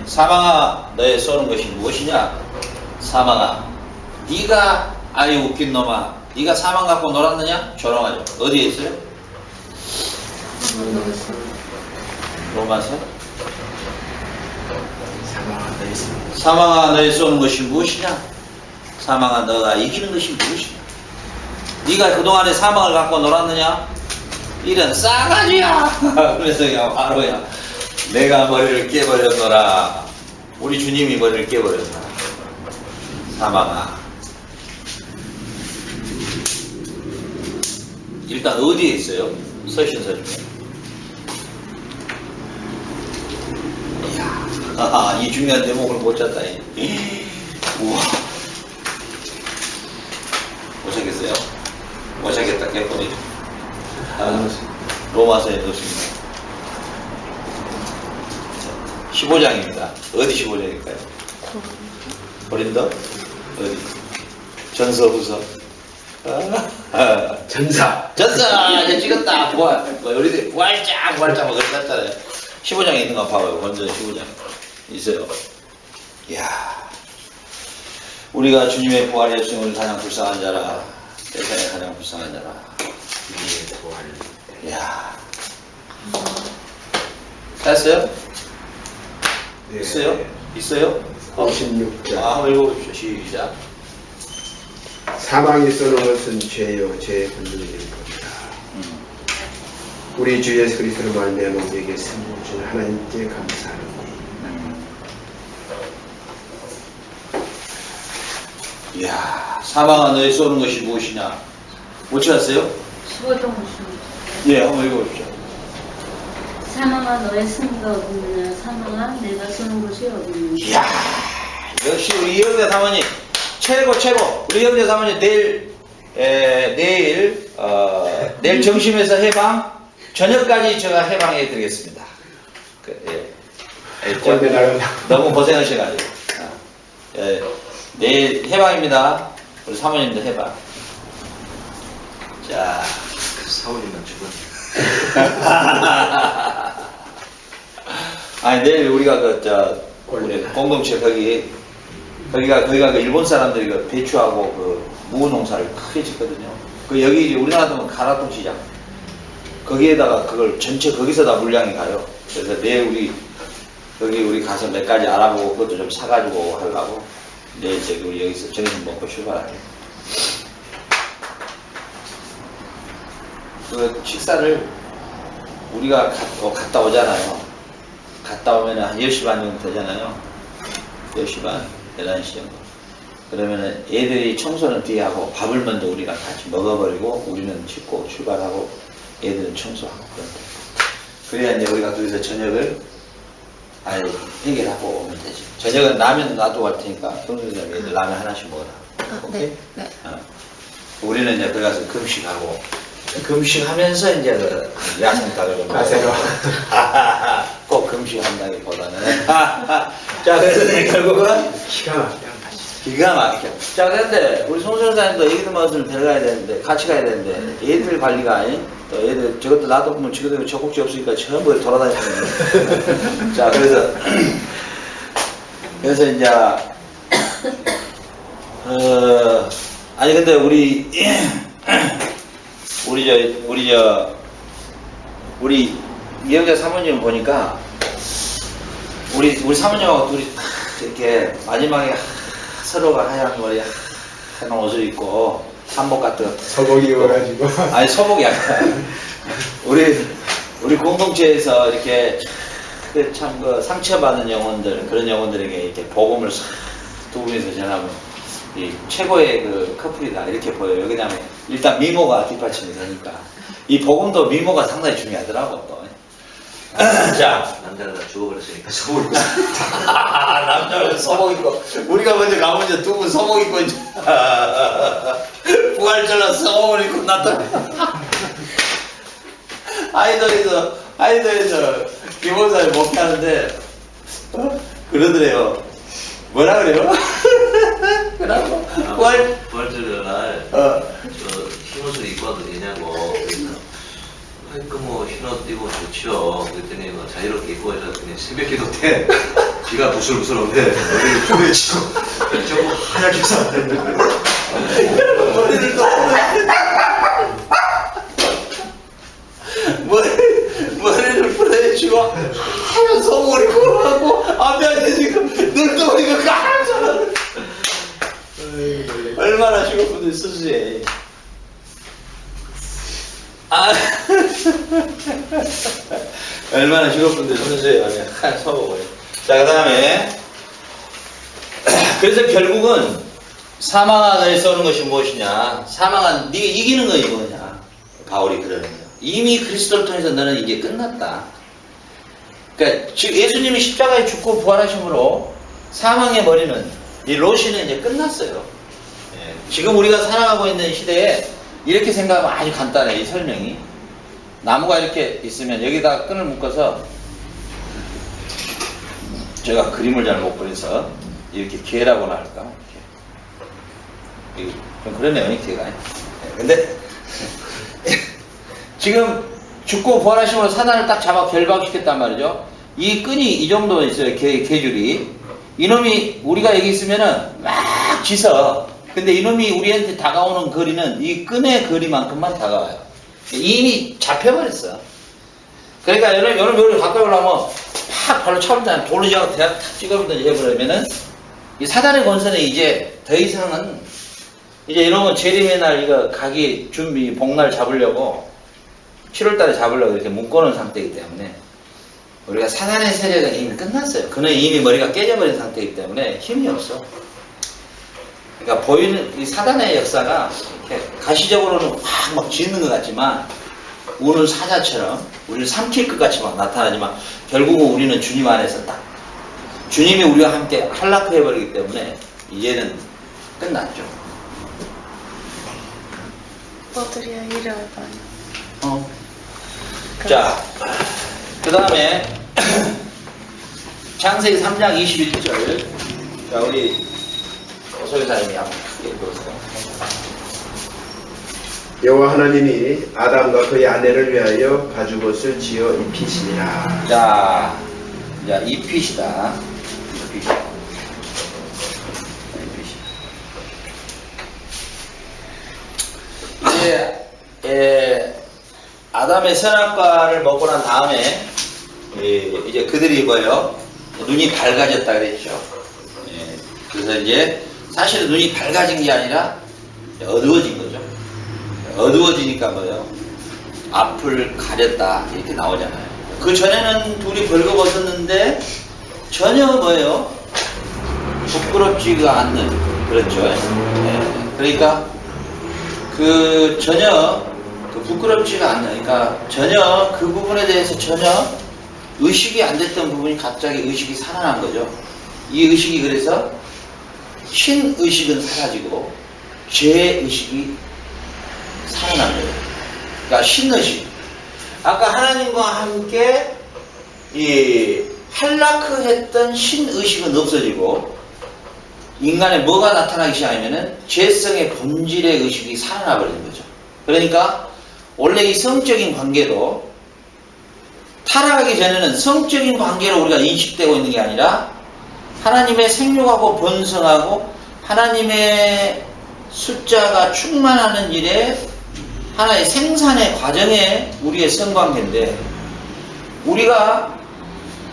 사망아 너의 쏘는 것이 무엇이냐? 사망아 네가 아유 웃긴 놈아 네가 사망 갖고 놀았느냐? 조롱하죠. 어디에 있어요? 로마서? 사망아 너의 쏘는 것이 무엇이냐? 사망아 너가 이기는 것이 무엇이냐? 네가 그동안에 사망을 갖고 놀았느냐? 이런 싸가지야. 그래서 그냥 바로야 내가 머리를 깨버렸노라. 우리 주님이 머리를 깨버렸노라. 사망아 일단 어디에 있어요? 서신서 중에. 이야, 이 중요한 대목을 못 잤다. 우와. 못 찾겠어요? 못 찾겠다. 개뻔이죠. 로마서에 넣습니다. 15장입니다. 어디 15장일까요? 고린도? 어디? 전서, 후서? 전사. 전서! 이제 찍었다. 부활. 우리들 부활짝 막 그렇게 했잖아요. 15장에 있는 거 봐봐요. 먼저 15장. 있어요. 이야. 우리가 주님의 부활의 수용을 가장 불쌍한 자라. 세상에 가장 불쌍한 자라. 주님의 부활. 이야. 됐어요? 네. 있어요? 있어요? 56장. 한번 읽어보십시오. 시작. 사망이 쏘는 것은 죄요 죄의 본능인 겁니다. 우리 주 예수 그리스도로 말미암아 우리에게 승리를 주는 하나님께 감사하노니. 이야. 사망아 너의 쏘는 것이 무엇이냐? 못 찾았어요? 15장 보십니다. 예, 한번 읽어보십시오. 사망아 너의 승리가 어딨느냐? 사망아 내가 쏘는 것이 어딨느냐? 이야. 역시 우리 이영대 사모님 최고. 우리 이영대 사모님 내일 점심에서 해방, 저녁까지 제가 해방해 드리겠습니다. 너무 고생하셔가지고. 내일 해방입니다. 우리 사모님도 해방. 자, 사원이만 죽었네. 아니 내일 우리가 우리 공동체 거기가 그 일본 사람들이 그 배추하고 그 무농사를 크게 짓거든요. 그 여기 이제 우리나라 보면 가락동 시장 거기에다가 그걸 전체 거기서 다 물량이 가요. 그래서 내일 우리 가서 몇 가지 알아보고 그것도 좀 사가지고 하려고 내일 우리 여기서 점심 먹고 출발할게요. 그 식사를 우리가 갔다 오잖아요. 갔다 오면 한 10시 반 정도 되잖아요. 10시 반, 11시 정도. 그러면 애들이 청소는 뒤에 하고 밥을 먼저 우리가 같이 먹어버리고 우리는 씻고 출발하고 애들은 청소하고 그런다. 그래야 이제 우리가 거기서 저녁을 아예 해결하고 오면 되지. 저녁은 라면 놔두고 갈 테니까 형님들 애들 라면 하나씩 먹어라. 오케이? 네. 우리는 이제 거기 가서 금식하고 금식하면서 이제 그 야생닭을 가세요. 꼭 금식한다기보다는 자 그래서 결국은 기가 막혀. 자 그런데 우리 송선사님도 애기들 맛을 데려가야 되는데 같이 가야 되는데 애들 관리가 또 애들 저것도 나도 보면 지금 젖꼭지 없으니까 전부 돌아다니는 자 그래서 이제 아니 근데 우리 이영자 사모님을 보니까 우리 사모님하고 둘이 이렇게 마지막에 서로가 하얀 머리 하얀 옷을 입고 한복 같은 거 서복 입어가지고. 아니 서복이 아니라 우리 공동체에서 이렇게 참 그 상처받은 영혼들 그런 영혼들에게 이렇게 복음을 두 분이서 전하면 이 최고의 그 커플이다 이렇게 보여요. 왜냐하면 일단 미모가 뒷받침이 되니까 이 복음도 미모가 상당히 중요하더라고 또. 자 남자는 다 죽어버렸으니까 서울 입고 남자는 서복 입고 우리가 먼저 가면 이제 두 분 서복 입고 이제 부활절로 서복을 입고 나타나. 아이돌에서 기본사를 목회하는데 그러더래요. 뭐라 그래요? 그러고 부활절 날 저 흰옷을 입고 와도 되냐고 뭐 흰옷 입으면 좋죠. 그랬더니 뭐 자유롭게 입고 해서 그냥 새벽기도 때 비가 부슬부슬한데 머리를 쪼개치고 저거 하얗게 쌌는데 머리를 또 머리를 풀어주고 하얀 소머리 걸어갖고 앞에 앉아 지금 눈도 보니까 까맣잖아. 얼마나 죽었는데 쓰지. 얼마나 죽었는데 쓰지. 하얀 소머리. 자, 그 다음에 그래서 결국은 사망한 너에 쏘는 것이 무엇이냐. 사망한 네가 이기는 거 이거냐. 바울이 그러는 거야. 이미 그리스도를 통해서 너는 이제 끝났다. 그러니까 예수님이 십자가에 죽고 부활하심으로 사망의 머리는 이 로시는 이제 끝났어요. 예. 지금 우리가 살아가고 있는 시대에 이렇게 생각하면 아주 간단해 이 설명이. 나무가 이렇게 있으면 여기다가 끈을 묶어서 제가 그림을 잘 못 그려서 이렇게 개라고나 할까? 이렇게. 좀 그러네요 이 개가. 예. 근데 지금 죽고 부활하심으로 사단을 딱 잡아 결박시켰단 말이죠. 이 끈이 이 정도 있어요. 개줄이. 이놈이 우리가 여기 있으면은 막 짖어. 근데 이놈이 우리한테 다가오는 거리는 이 끈의 거리만큼만 다가와요. 이미 잡혀버렸어. 그러니까 여러분 가까이 올라오면 팍 발로 차면서 돌로 탁 찍어버리든지 해버리면은 이 사단의 권선에 이제 더 이상은 이제 이놈은 재림의 날 이거 가기 준비 복날 잡으려고 7월달에 잡으려고 이렇게 묶어놓은 상태이기 때문에 우리가 사단의 세력은 이미 끝났어요. 그는 이미 머리가 깨져버린 상태이기 때문에 힘이 없어. 그러니까 보이는 이 사단의 역사가 이렇게 가시적으로는 확 막 짖는 것 같지만 우는 사자처럼 우리를 삼킬 것 같이 막 나타나지만 결국은 우리는 주님 안에서 딱 주님이 우리와 함께 한락해버리기 때문에 이제는 끝났죠. Podría ir al baño. 자, 그 다음에 창세기 3장 21절. 자, 우리 소유사님이 한번 크게 읽어보세요. 여호와 하나님이 아담과 그의 아내를 위하여 가죽옷을 지어 입히시니라. 자, 입히시다. 이제 아담의 선악과를 먹고 난 다음에 이제 그들이 뭐예요? 눈이 밝아졌다 그랬죠. 그래서 이제 사실은 눈이 밝아진 게 아니라 어두워진 거죠. 어두워지니까 뭐예요? 앞을 가렸다 이렇게 나오잖아요. 그 전에는 둘이 벌거벗었는데 전혀 뭐예요? 부끄럽지가 않는, 그렇죠. 그러니까 전혀 부끄럽지가 않는, 그러니까 전혀 그 부분에 대해서 전혀 의식이 안 됐던 부분이 갑자기 의식이 살아난 거죠. 이 의식이 그래서 신의식은 사라지고 죄의식이 살아난 거예요. 그러니까 신의식. 아까 하나님과 함께 이 할라크했던 신의식은 없어지고 인간에 뭐가 나타나기 시작하면은 죄성의 본질의 의식이 살아나 버리는 거죠. 그러니까 원래 이 성적인 관계도 타락하기 전에는 성적인 관계로 우리가 인식되고 있는 게 아니라 하나님의 생육하고 번성하고 하나님의 숫자가 충만하는 일에 하나의 생산의 과정에 우리의 성관계인데, 우리가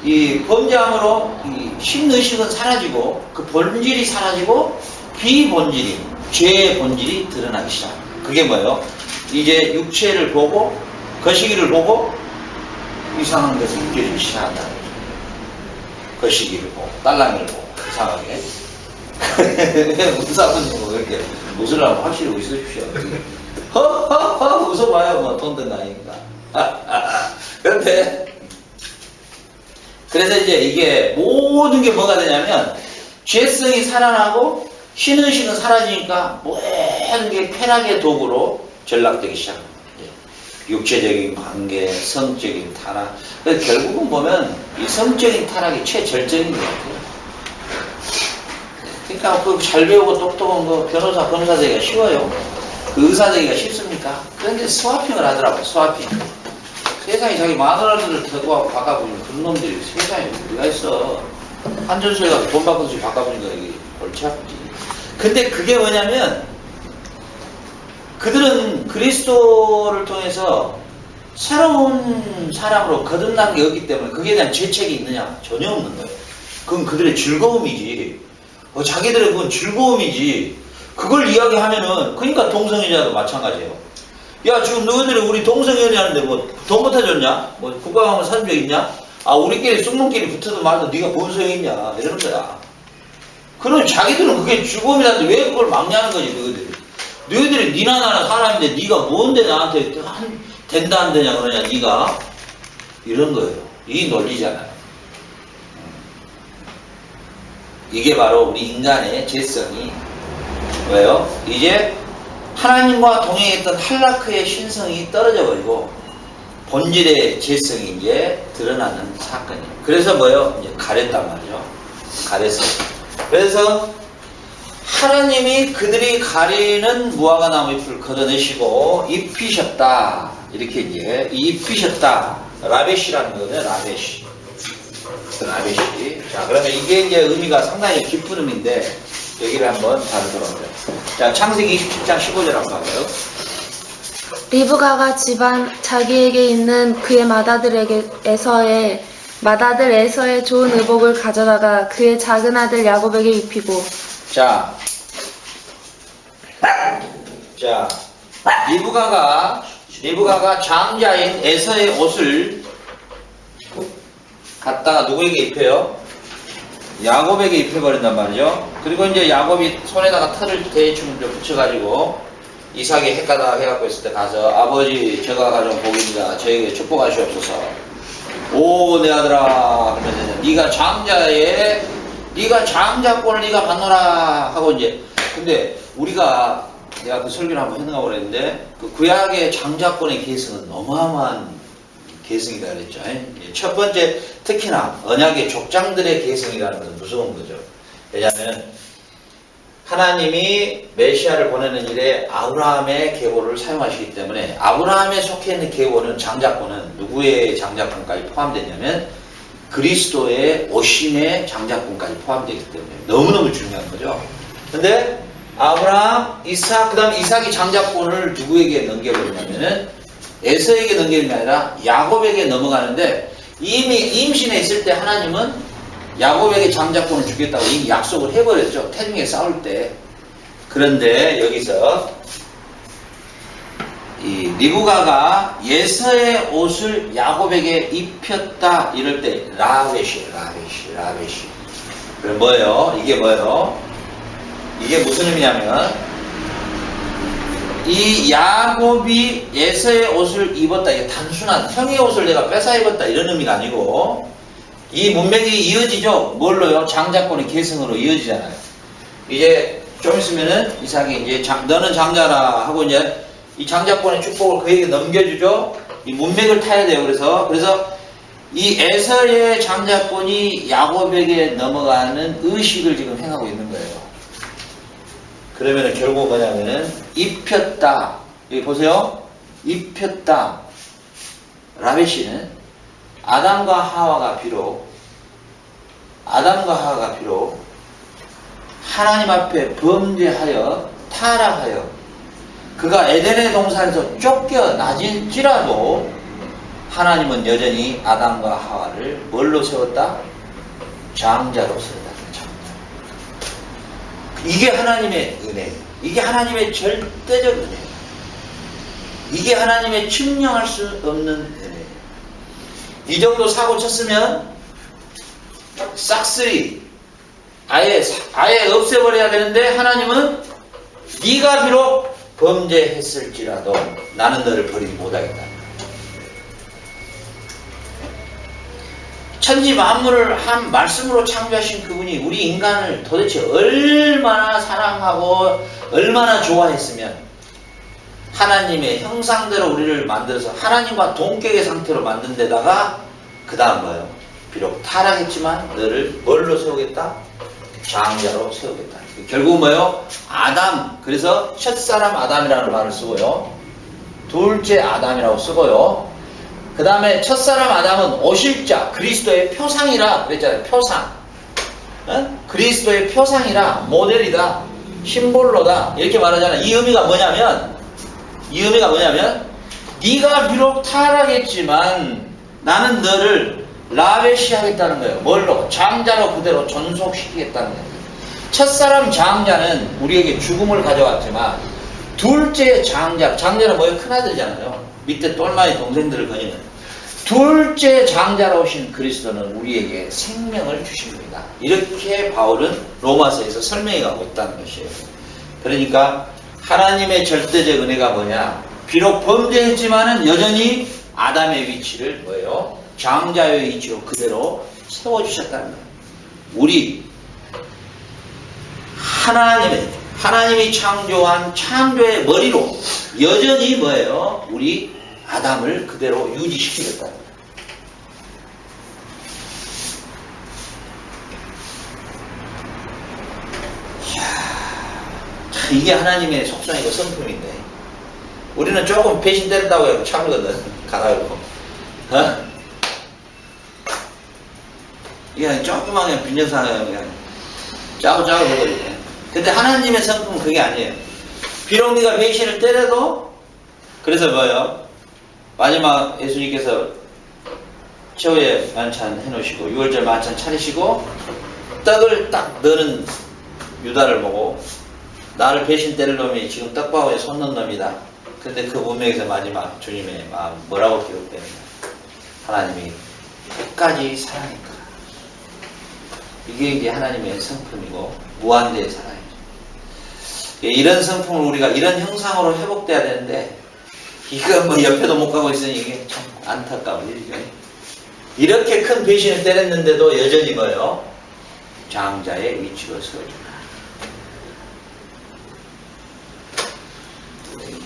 이 범죄함으로 이 신의식은 사라지고 그 본질이 사라지고 비본질이, 죄의 본질이 드러나기 시작합니다. 그게 뭐예요? 이제 육체를 보고 거시기를 보고 이상한 것이 느껴지기 시작한다는 거죠. 거시기를 보고 딸랑이를 보고 이상하게. 무사분이 뭐 그렇게 웃으려면 확실히 웃으십시오. 허허허 웃어봐요. 뭐 돈 든다니까. 그런데 그래서 이제 이게 모든 게 뭐가 되냐면 죄성이 살아나고 신의식은 사라지니까 모든 게 쾌락의 도구로 전락되기 시작합니다. 육체적인 관계, 성적인 타락. 그래서 결국은 보면 이 성적인 타락이 최절정인 것 같아요. 그러니까 그 잘 배우고 똑똑한 거 변호사, 검사 되기가 쉬워요. 그 의사 되기가 쉽습니까? 그런데 스와핑을 하더라고요. 스와핑. 세상에 자기 마누라들을 태고 바꿔보는 그런 놈들이 세상에 어디가 있어. 한전소에 가서 돈 바꿔서 바꿔보니까 이게 골치 아프지. 근데 그게 뭐냐면 그들은 그리스도를 통해서 새로운 사람으로 거듭난 게 없기 때문에 그게 대한 죄책이 있느냐? 전혀 없는 거예요. 그건 그들의 즐거움이지. 자기들의 그건 즐거움이지. 그걸 이야기하면은, 그러니까 동성애자도 마찬가지예요. 야, 지금 너희들이 우리 동성애자 하는데 뭐 돈 못 해줬냐? 뭐 국가방문 사준 적 있냐? 아, 우리끼리 쑥문끼리 붙어도 말도 네가 뭔 소용이 있냐? 이러는 거야. 그럼 자기들은 그게 즐거움이라는데 왜 그걸 막냐는 거지, 너희들이. 너희들이 니나 나나 사람인데 네가 뭔데 나한테 된다 안 되냐 그러냐, 네가. 이런 거예요. 이 논리잖아요. 이게 바로 우리 인간의 죄성이 왜요? 이제 하나님과 동행했던 할라크의 신성이 떨어져 버리고 본질의 죄성이 이제 드러나는 사건이에요. 그래서 뭐예요? 이제 가렸단 말이죠. 가렸어요. 그래서 하나님이 그들이 가리는 무화과나무 잎을 걷어내시고 입히셨다. 이렇게 이제 입히셨다. 라벳이라는 거거든요. 라벳이. 라벳이. 자, 그러면 이게 이제 의미가 상당히 깊은 의미인데 여기를 한번 다루도록 하죠. 자, 창세기 27장 15절 한번 봐요. 리브가가 집안 자기에게 있는 그의 마다들 에서의 좋은 의복을 가져다가 그의 작은 아들 야곱에게 입히고. 자, 리브가가 장자인 에서의 옷을 갖다가 누구에게 입혀요? 야곱에게 입혀버린단 말이죠. 그리고 이제 야곱이 손에다가 털을 대충 붙여가지고 이삭이 헷가닥 해갖고 있을 때 가서 아버지 제가 가져온 복입니다. 저에게 축복하시옵소서. 오 내 아들아 그러면서 네가 장자권을 네가 받노라 하고 이제 근데 내가 그 설교를 한번 해나가고 그랬는데 그 구약의 장자권의 계승은 어마어마한 계승이다 그랬죠. 첫 번째 특히나 언약의 족장들의 계승이라는 것은 무서운 거죠. 왜냐하면 하나님이 메시아를 보내는 일에 아브라함의 계보를 사용하시기 때문에 아브라함에 속해 있는 계보는 장자권은 누구의 장자권까지 포함되냐면 그리스도의 오심의 장자권까지 포함되기 때문에 너무너무 중요한 거죠. 근데 아브라함, 이삭, 그 다음에 이삭이 장자권을 누구에게 넘겨버리냐면은 에서에게 넘기는 게 아니라 야곱에게 넘어가는데 이미 임신해 있을 때 하나님은 야곱에게 장자권을 주겠다고 이미 약속을 해버렸죠. 태중에 싸울 때. 그런데 여기서 이 리브가가 예서의 옷을 야곱에게 입혔다 이럴 때 라벳이. 그럼 뭐예요? 이게 뭐예요? 이게 무슨 의미냐면 이 야곱이 예서의 옷을 입었다. 이게 단순한 형의 옷을 내가 뺏어 입었다 이런 의미가 아니고 이 문맥이 이어지죠. 뭘로요? 장자권의 계승으로 이어지잖아요. 이제 좀 있으면은 이삭이 이제 너는 장자라 하고 이제 이 장자권의 축복을 그에게 넘겨주죠. 이 문맥을 타야 돼요. 그래서 이 에서의 장자권이 야곱에게 넘어가는 의식을 지금 행하고 있는 거예요. 그러면은 결국 뭐냐면은 입혔다. 여기 보세요. 입혔다. 라벳이는 아담과 하와가 비록 하나님 앞에 범죄하여 타락하여 그가 에덴의 동산에서 쫓겨나질지라도 하나님은 여전히 아담과 하와를 뭘로 세웠다? 장자로 세웠다. 이게 하나님의 은혜예요. 이게 하나님의 절대적 은혜예요. 이게 하나님의 측량할 수 없는 은혜예요. 이 정도 사고 쳤으면 싹쓸이 아예 없애버려야 되는데 하나님은 네가 비록 범죄했을지라도 나는 너를 버리지 못하겠다. 천지 만물을 한 말씀으로 창조하신 그분이 우리 인간을 도대체 얼마나 사랑하고 얼마나 좋아했으면 하나님의 형상대로 우리를 만들어서 하나님과 동격의 상태로 만든 데다가 그 다음 뭐예요? 비록 타락했지만 너를 뭘로 세우겠다? 장자로 세우겠다. 결국 뭐예요? 아담. 그래서 첫사람 아담이라는 말을 쓰고요. 둘째 아담이라고 쓰고요. 그 다음에 첫사람 아담은 오실자 그리스도의 표상이라 그랬잖아요. 표상. 그리스도의 표상이라 모델이다. 심볼로다. 이렇게 말하잖아요. 이 의미가 뭐냐면 네가 비록 타락했지만 나는 너를 라벳이 하겠다는 거예요. 뭘로? 장자로 그대로 존속시키겠다는 거예요. 첫사람 장자는 우리에게 죽음을 가져왔지만 둘째 장자는 뭐예요? 큰아들이잖아요. 밑에 똘마니 동생들을 거니는 둘째 장자로 오신 그리스도는 우리에게 생명을 주십니다. 이렇게 바울은 로마서에서 설명해 가고 있다는 것이에요. 그러니까 하나님의 절대적 은혜가 뭐냐? 비록 범죄했지만은 여전히 아담의 위치를 뭐예요? 장자의 위치로 그대로 세워주셨다는 거예요. 우리 하나님이 창조한 창조의 머리로 여전히 뭐예요? 우리 아담을 그대로 유지시키겠다는 거예요. 이야, 이게 하나님의 속성이고 성품인데 우리는 조금 배신 때린다고 해도 참거든. 가라고. 이게 조그만 빈정상하게 그냥 짜고짜고 해버리네. 근데 하나님의 성품은 그게 아니에요. 비록 네가 배신을 때려도 그래서 뭐예요? 마지막 예수님께서 최후의 만찬 해놓으시고 6월절 만찬 차리시고 떡을 딱 너는 유다를 보고 나를 배신 때릴 놈이 지금 떡바구니에 손 넣은 놈이다. 근데 그 문맥에서 마지막 주님의 마음 뭐라고 기록되느냐? 하나님이 끝까지 사랑했다. 이게 이제 하나님의 성품이고 무한대의 사랑이죠. 이런 성품을 우리가 이런 형상으로 회복돼야 되는데 이거 뭐 옆에도 못 가고 있으니 이게 참 안타까운 일이죠. 이렇게 큰 배신을 때렸는데도 여전히 뭐예요? 장자의 위치로 세워준다.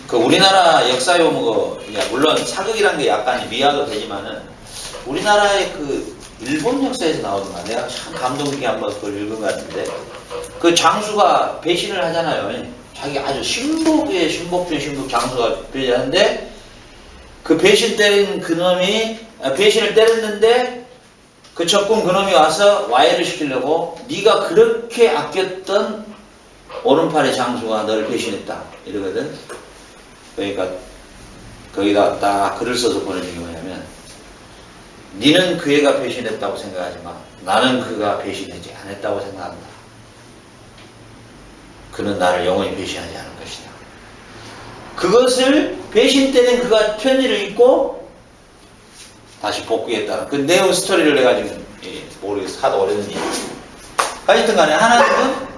그 우리나라 역사요 물론 사극이란 게 약간 미화도 되지만은 우리나라의 그 일본 역사에서 나오더만 내가 참 감동 깊게 한번 그걸 읽은 것 같은데 그 장수가 배신을 하잖아요. 자기 아주 신복의 신복 중 신복 장수가 배신하는데 그 배신 때린 그놈이 배신을 때렸는데 그 적군 그놈이 와서 와해를 시키려고 네가 그렇게 아꼈던 오른팔의 장수가 너를 배신했다 이러거든. 그러니까 거기다 딱 글을 써서 보내준 게 뭐냐면 니는 그 애가 배신했다고 생각하지만 나는 그가 배신하지 않았다고 생각한다. 그는 나를 영원히 배신하지 않을 것이다. 그것을 배신 때는 그가 편지를 읽고 다시 복귀했다. 그 내용 스토리를 내가 지금 모르겠어. 하도 오래됐니. 하여튼 간에 하나님은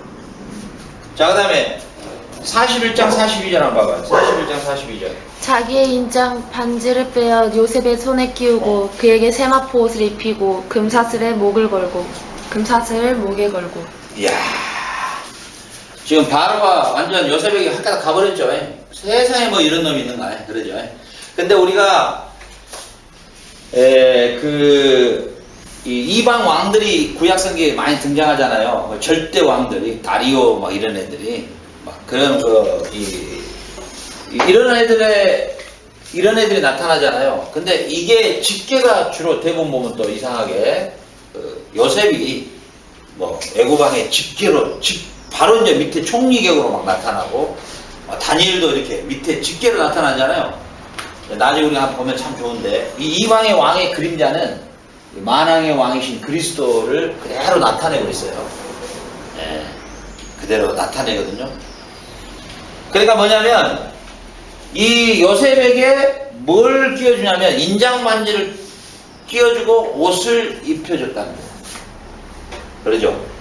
자 그 다음에 41장 42절 한번 봐봐요. 41장 42절. 자기의 인장 반지를 빼어 요셉의 손에 끼우고 그에게 세마포 옷을 입히고 금사슬에 목을 걸고 금사슬을 목에 걸고. 이야 지금 바로가 완전 요셉에게 학교다 가버렸죠. 세상에 뭐 이런 놈이 있는가 그러죠. 근데 우리가 이방 왕들이 구약성경에 많이 등장하잖아요. 절대 왕들이 다리오 막 이런 애들이 막 그런 이런 애들이 나타나잖아요. 근데 이게 직계가 주로 대부분 보면 또 이상하게 요셉이 뭐 애고방의 직계로 바로 이제 밑에 총리격으로 막 나타나고 다니엘도 이렇게 밑에 직계로 나타나잖아요. 나중에 우리가 한번 보면 참 좋은데 이 이방의 왕의 그림자는 만왕의 왕이신 그리스도를 그대로 나타내고 있어요. 네, 그대로 나타내거든요. 그러니까 뭐냐면 이 요셉에게 뭘 끼워주냐면 인장 반지를 끼워주고 옷을 입혀줬다는 거예요. 그러죠?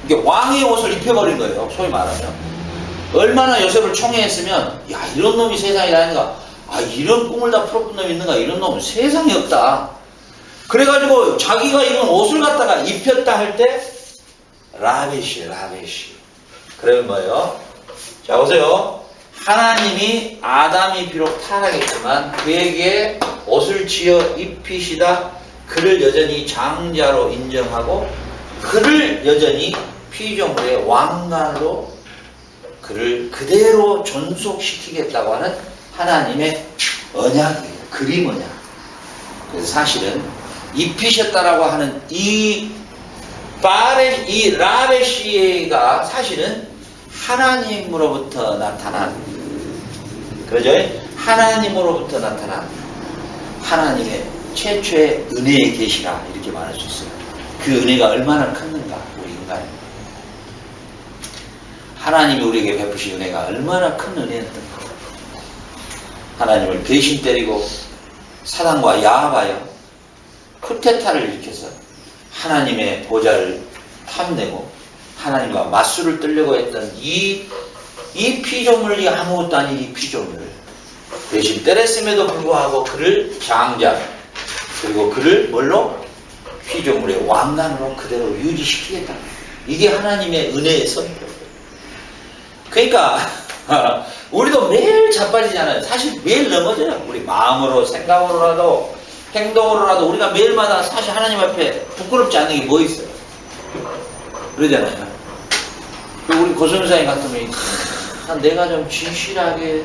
이게 왕의 옷을 입혀버린 거예요. 소위 말하면 얼마나 요셉을 총애했으면 야 이런 놈이 세상에 다니는가, 아 이런 꿈을 다 풀어본 놈이 있는가, 이런 놈은 세상에 없다. 그래가지고 자기가 입은 옷을 갖다가 입혔다 할 때 라베시 그러면 뭐예요? 자 보세요. 하나님이 아담이 비록 타락했지만 그에게 옷을 지어 입히시다 그를 여전히 장자로 인정하고 그를 여전히 피조물의 왕관으로 그를 그대로 존속시키겠다고 하는 하나님의 언약이에요. 그림 언약. 그래서 사실은 입히셨다라고 하는 이 라베시에가 사실은 하나님으로부터 나타난, 그러죠? 하나님으로부터 나타난 하나님의 최초의 은혜의 계시라 이렇게 말할 수 있어요. 그 은혜가 얼마나 컸는가 우리 인간이. 하나님이 우리에게 베푸신 은혜가 얼마나 큰 은혜였던가. 하나님을 배신 때리고 사단과 야합하여 쿠데타를 일으켜서 하나님의 보좌를 탐내고 하나님과 맞수를 뜨려고 했던 이 피조물이 아무것도 아닌 이 피조물을 대신 때렸음에도 불구하고 그를 장자 그리고 그를 뭘로? 피조물의 왕관으로 그대로 유지시키겠다. 이게 하나님의 은혜의 선표. 그러니까 우리도 매일 자빠지잖아요. 사실 매일 넘어져요. 우리 마음으로 생각으로라도 행동으로라도 우리가 매일마다 사실 하나님 앞에 부끄럽지 않은 게 뭐 있어요? 그러잖아요. 우리 고선사님 같으면 내가 좀 진실하게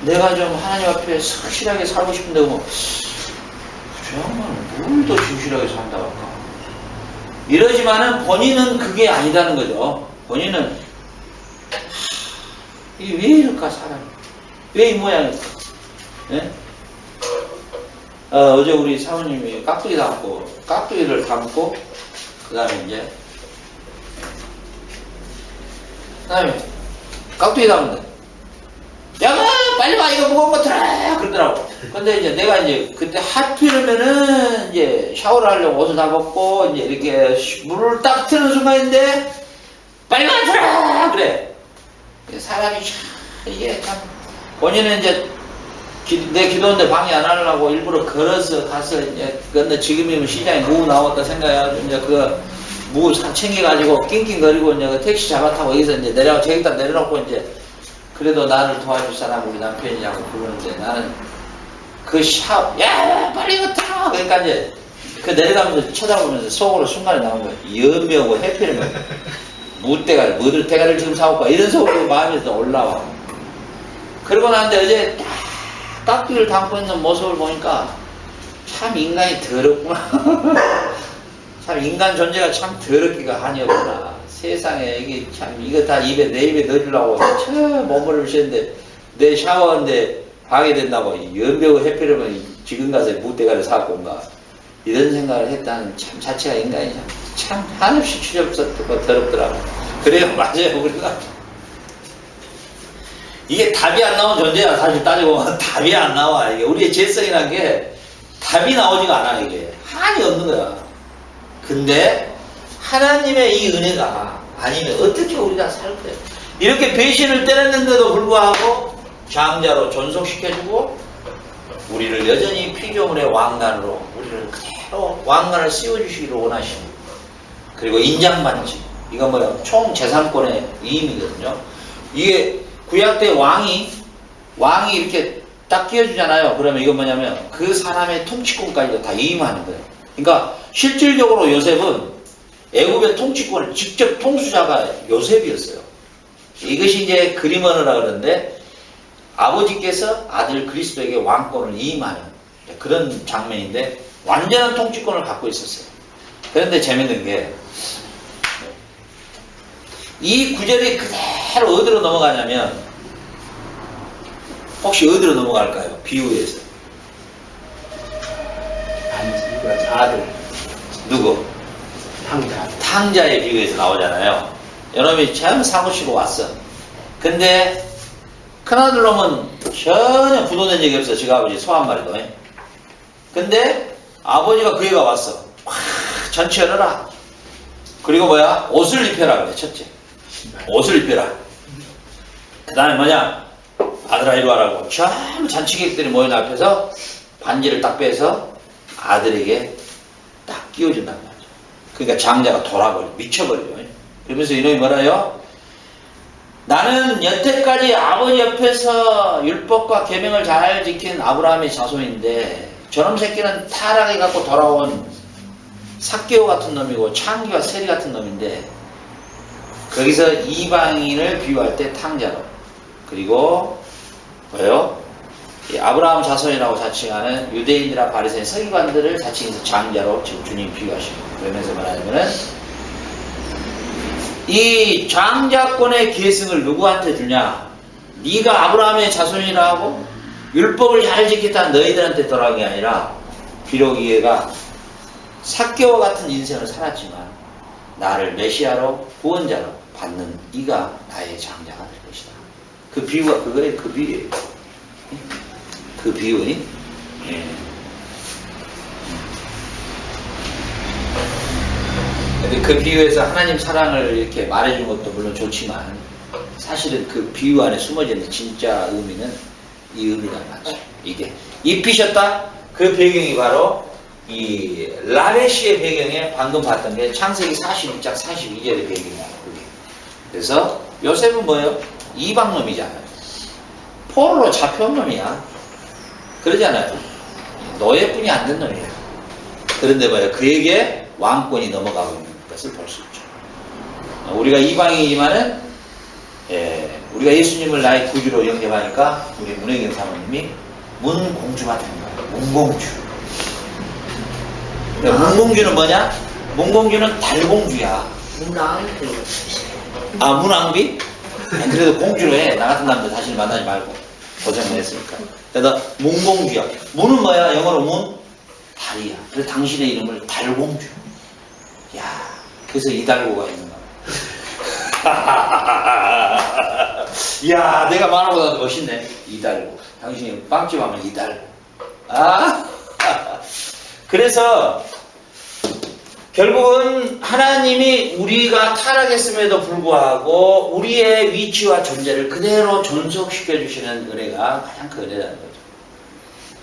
내가 좀 하나님 앞에 성실하게 살고 싶은데 뭐 저 양반은 뭘 더 진실하게 산다고 할까? 이러지만은 본인은 그게 아니다는 거죠. 본인은 이게 왜 이럴까 사람이? 왜 이 모양일까? 네? 어제 우리 사모님이 깍두기 담고 깍두기를 담고 그 다음에 깍두기 담는데 야 빨리 와 이거 무거운 거 들어 그러더라고. 근데 이제 내가 그때 하필이면은 샤워를 하려고 옷을 다 벗고 이렇게 물을 딱 트는 순간인데 빨리 와 들어 그래. 사람이 이게 참 본인은 내 기도원데 방해 안 하려고 일부러 걸어서 가서 근데 지금이면 시장에 무 나왔다 생각해가지고 무 챙겨가지고 낑낑거리고 그 택시 잡아타고 여기서 내려가고 저기다 내려놓고 그래도 나를 도와줄 사람 우리 남편이라고 부르는데 나는 야 빨리 이거 타 그러니까 그 내려가면서 쳐다보면서 속으로 순간에 나온 거야. 연미하고 해피는 무들 대가를 지금 사올까 이런 속으로 마음에서 올라와. 그러고 난데 어제 딱 깍두기를 담고 있는 모습을 보니까 참 인간이 더럽구나. 참 인간 존재가 참 더럽기가 한이었구나. 세상에 이게 참 이거 다 내 입에 넣으려고 저 몸을 주시는데 내 샤워하는데 방해된다고 연배우 해피려면 지금 가서 무대가를 사고 온가 이런 생각을 했다는 참 자체가 인간이 참 한없이 추접스럽고 더럽더라고. 그래요, 맞아요. 우리가 이게 답이 안 나온 존재야. 사실 따지고 보면 답이 안 나와. 이게 우리의 죄성이라는 게 답이 나오지가 않아. 이게 한이 없는 거야. 근데 하나님의 이 은혜가 아니면 어떻게 우리가 살 거야. 이렇게 배신을 때렸는데도 불구하고 장자로 존속시켜주고 우리를 여전히 피조물의 왕관으로 우리를 그대로 왕관을 씌워주시기를 원하시고 그리고 인장반지 이거 뭐야 총 재산권의 위임이거든요. 이게 구약 때 왕이 이렇게 딱 끼워주잖아요. 그러면 이건 뭐냐면 그 사람의 통치권까지도 다 위임하는 거예요. 그러니까 실질적으로 요셉은 애굽의 통치권을 직접 통수자가 요셉이었어요. 이것이 이제 그리머너라 그러는데 아버지께서 아들 그리스도에게 왕권을 위임하는 그런 장면인데 완전한 통치권을 갖고 있었어요. 그런데 재밌는 게 이 구절이 그대로 어디로 넘어가냐면 혹시 어디로 넘어갈까요? 비유에서 아들 누구? 탕자의 비유에서 나오잖아요. 여러분이 처음 사무치고 왔어. 근데 큰아들 놈은 전혀 부도낸 적이 없어. 지가 아버지 소 한 마리도. 근데 아버지가 그 애가 왔어. 전치 열어라. 그리고 뭐야? 옷을 입혀라 그래. 첫째 옷을 입혀라. 그 다음에 뭐냐? 아들아 이리 와라고 전부 잔치객들이 모인 앞에서 반지를 딱 빼서 아들에게 딱 끼워준단 말이야. 그러니까 장자가 돌아버려 미쳐버려요. 그러면서 이놈이 뭐라요? 나는 여태까지 아버지 옆에서 율법과 계명을 잘 지킨 아브라함의 자손인데 저놈 새끼는 타락해 갖고 돌아온 삭개오 같은 놈이고 창기와 세리 같은 놈인데 거기서 이방인을 비유할 때 탕자로 그리고 뭐예요? 이 아브라함 자손이라고 자칭하는 유대인이나 바리새인 서기관들을 자칭해서 장자로 지금 주님 비유하시고 그러면서 말하자면은 이 장자권의 계승을 누구한테 주냐? 네가 아브라함의 자손이라고 율법을 잘 지켰다는 너희들한테 돌아간 게 아니라 비록 얘가 삭개와 같은 인생을 살았지만 나를 메시아로 구원자로 받는 이가 나의 장자가 될 것이다. 그 비유가 그거예요. 그 비유예요. 그 비유니? 예. 근데 그 비유에서 하나님 사랑을 이렇게 말해주는 것도 물론 좋지만 사실은 그 비유 안에 숨어있는 진짜 의미는 이 의미가 맞죠. 이게 입히셨다. 그 배경이 바로 이 라레시의 배경에 방금 봤던 게 창세기 42장 42절의 배경이에요. 그래서 요셉은 뭐예요? 이방놈이잖아요. 포로로 잡혀온 놈이야. 그러잖아요. 노예뿐이 안 된 놈이에요. 그런데 뭐예요? 그에게 왕권이 넘어가고 있는 것을 볼 수 있죠. 우리가 이방이지만은 우리가 예수님을 나의 구주로 영접하니까 우리 문혜경 사모님이 문공주가 된 거예요. 문공주. 그러니까 문공주는 뭐냐? 문공주는 달공주야. 문왕비. 아, 문왕비? 아니, 그래도 공주로 해. 나 같은 남자 다시는 만나지 말고. 고생을 했으니까. 그래서 문공주야. 문은 뭐야? 영어로 문? 달이야. 그래서 당신의 이름을 달공주. 야, 그래서 이달고가 있는 거야. 야, 내가 말하고도 멋있네. 이달고. 당신이 빵집 하면 이달고. 아, 그래서 결국은 하나님이 우리가 타락했음에도 불구하고 우리의 위치와 존재를 그대로 존속시켜 주시는 은혜가 가장 큰 은혜라는 거죠.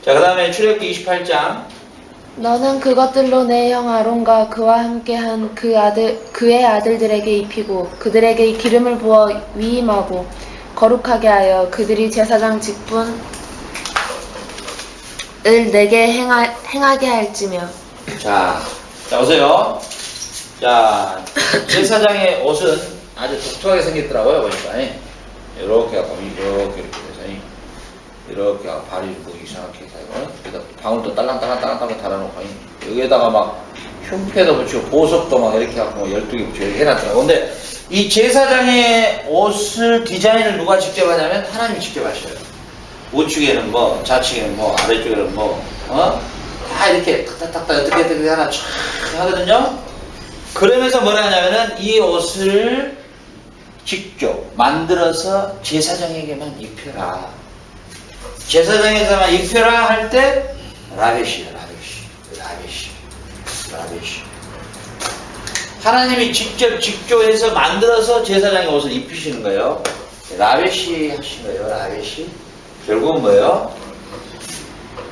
자, 그 다음에 출애굽기 28장. 너는 그것들로 내 형 아론과 그와 함께한 그의 아들들에게 입히고 그들에게 기름을 부어 위임하고 거룩하게 하여 그들이 제사장 직분을 내게 행하게 할지며. 자, 오세요. 자, 제사장의 옷은 아주 독특하게 생겼더라고요, 보니까. 이렇게 하고, 이렇게 돼서, 이렇게 하고, 발이 뭐 이상하게 해서, 그래서 방울도 딸랑딸랑딸랑 달아놓고, 여기에다가 막 흉패도 붙이고, 보석도 막 이렇게 하고, 12개 붙이고, 이렇게 해놨더라고요. 근데 이 제사장의 옷을 디자인을 누가 직접 하냐면, 하나님이 직접 하셔요. 우측에는 뭐, 좌측에는 뭐, 아래쪽에는 뭐, 다 이렇게 탁탁탁탁 어떻게 하나 쫙 하거든요. 그러면서 뭐라 하냐면은 이 옷을 직접 만들어서 제사장에게만 입혀라. 제사장에게만 입혀라 할 때 라베시야, 라베시. 하나님이 직접 직조해서 만들어서 제사장의 옷을 입히시는 거예요. 라베시 하신 거예요, 라베시. 결국은 뭐예요?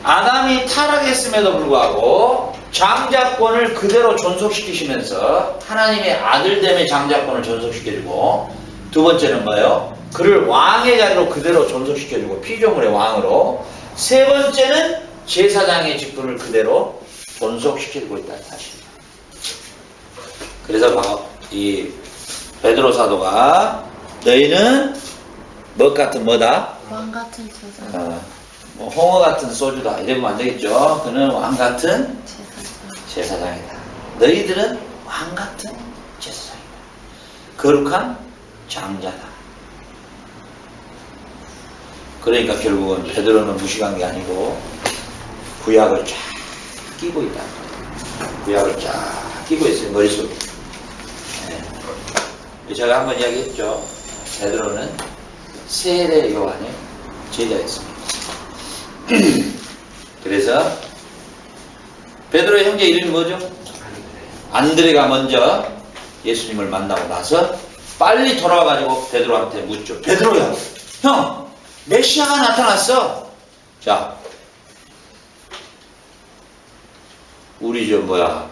아담이 타락했음에도 불구하고 장자권을 그대로 존속시키시면서 하나님의 아들됨의 장자권을 존속시켜주고, 두 번째는 뭐예요? 그를 왕의 자리로 그대로 존속시켜주고 피조물의 왕으로, 세 번째는 제사장의 직분을 그대로 존속시켜주고 있다는 사실입니다. 그래서 이 베드로 사도가 너희는 뭐 같은 뭐다? 왕 같은 제사장. 뭐 홍어 같은 소주다 이러면 안 되겠죠. 그는 왕 같은 제사장이다. 너희들은 왕 같은 제사장이다. 거룩한 장자다. 그러니까 결국은 베드로는 무식한 게 아니고 구약을 쫙 끼고 있다. 구약을 쫙 끼고 있어요, 머릿속에. 네. 제가 한번 이야기했죠. 베드로는 세례 요한의 제자였습니다. 그래서 베드로의 형제 이름이 뭐죠? 안드레가 먼저 예수님을 만나고 나서 빨리 돌아와가지고 베드로한테 묻죠. 베드로야, 형, 메시아가 나타났어. 자, 우리 누구야,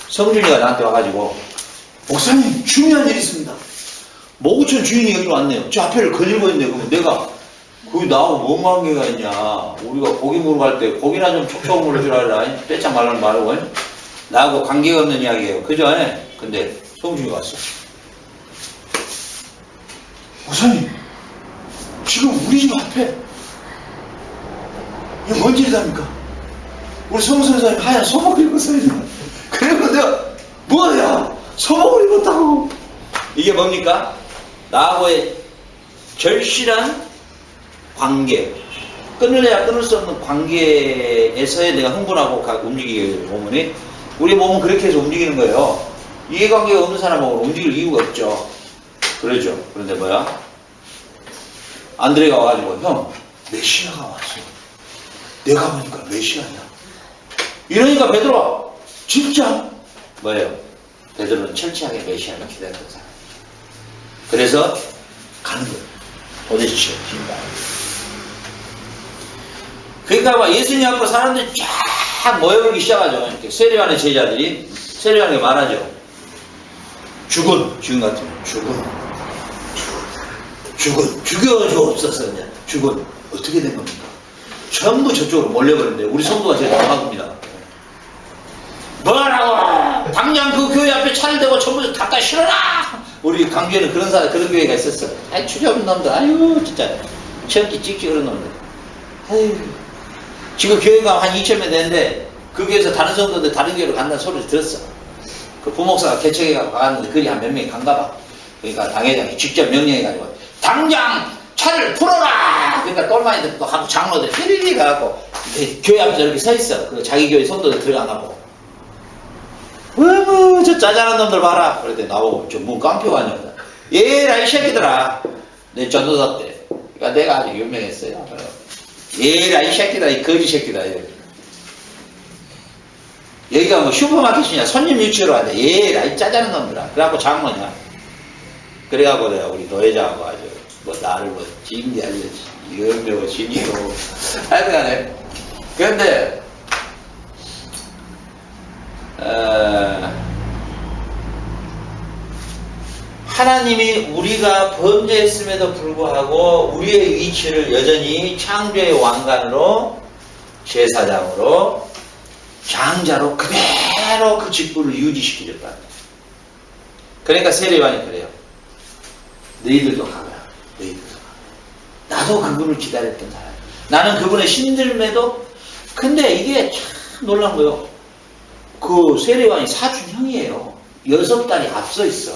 성준이가 나한테 와가지고, 목사님, 중요한 일이 있습니다. 모구천 주인이 여기 왔네요. 저 앞에를 거닐고 있네. 그러면 내가 거기 나하고 뭔 관계가 있냐. 우리가 고기 먹으러 갈 때 고기나 좀 촉촉 물어주라. 빼짝 말라는 말하고 나하고 관계가 없는 이야기예요. 그죠? 근데 성중이 왔어. 목사님, 지금 우리 집 앞에 이게 뭔 일이랍니까? 우리 성선사님 하얀 소복을 입었어요. 그래서 내가 뭐야? 소복을 입었다고. 이게 뭡니까? 나하고의 절실한 관계, 끊을래야 끊을 수 없는 관계에서의 내가 흥분하고 움직이게 보면 우리 몸은 그렇게 해서 움직이는 거예요. 이해관계가 없는 사람하고는 움직일 이유가 없죠. 그러죠. 그런데 뭐야? 안드레가 와가지고, 형, 메시아가 왔어. 내가 보니까 메시아야. 이러니까 베드로가 진짜 뭐예요? 베드로는 철저하게 메시아를 기다렸던 사람. 그래서 가는 거예요. 도대체 진짜. 그러니까 막 예수님 앞으로 사람들이 쫙 모여오기 시작하죠. 이렇게 세례요한의 제자들이 세례요한에게 말하죠. 지금 같으면 죽여주옵소서. 죽은 어떻게 된 겁니까? 전부 저쪽으로 몰려버렸는데 우리 성도가 제일 강합니다. 뭐라고? 당장 그 교회 앞에 차를 대고 전부 갖다 실어라! 우리 강주에는 그런 교회가 있었어. 아이, 추잡은 놈들. 아유, 진짜. 시험지 찍지, 그런 놈들. 아유. 지금 교회가 한 2,000명 되는데, 그 교회에서 다른 성도들 다른 교회로 간다는 소리를 들었어. 그 부목사가 개척해가지고 가는데, 그리 한 몇 명이 간가 봐. 그러니까 당회장이 직접 명령해가지고, 당장 차를 풀어라! 그러니까 똘마니들 또 하고 장로들 휘리리 가갖고, 교회 앞에 이렇게 서 있어. 그 자기 교회 성도들 들어가고. 어머, 저 짜잘한 놈들 봐라. 그랬더니 나보고 저 문 깡패가 아니야. 얘라 이 새끼들아. 내 전도사 때. 그러니까 내가 아주 유명했어요. 얘라 이 새끼다, 이 거지 새끼다. 여기가 뭐 슈퍼마켓이냐, 손님 유치로 하냐. 얘라 이 짜잘한 놈들아. 그래갖고 장모냐. 그래갖고 내가 우리 노회장하고 아주 뭐 나를 뭐 징계하지. 이런데 징계고. 하여튼간에. 그런데 하나님이 우리가 범죄했음에도 불구하고 우리의 위치를 여전히 창조의 왕관으로 제사장으로 장자로 그대로 그 직분을 유지시키겠다. 그러니까 세례요한이 그래요. 너희들도 가거라. 너희들도 가거라. 나도 그분을 기다렸던 사람. 나는 그분의 신들매도 근데 이게 참 놀란 거예요. 그 세례요한이 사촌형이에요. 6달이 앞서 있어.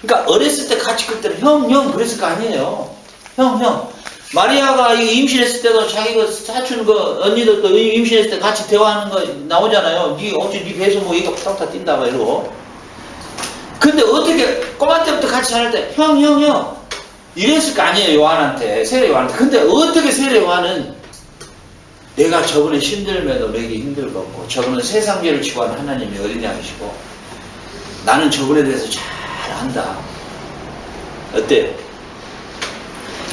그러니까 어렸을 때 같이 클 때는 형 그랬을 거 아니에요. 형. 마리아가 임신했을 때도 자기 그 사촌 그 언니도 또 임신했을 때 같이 대화하는 거 나오잖아요. 니 어째 니 배에서 뭐 이가 푸탕타 뛴다 막 이러고. 근데 어떻게 꼬마 때부터 같이 살 때 형 이랬을 거 아니에요. 요한한테 세례 요한한테. 근데 어떻게 세례 요한은 내가 저분의 힘들매도 내기 힘들겠고 저분은 세상죄를 지고하는 하나님의 어린 양이시고 나는 저분에 대해서 잘 안다. 어때요?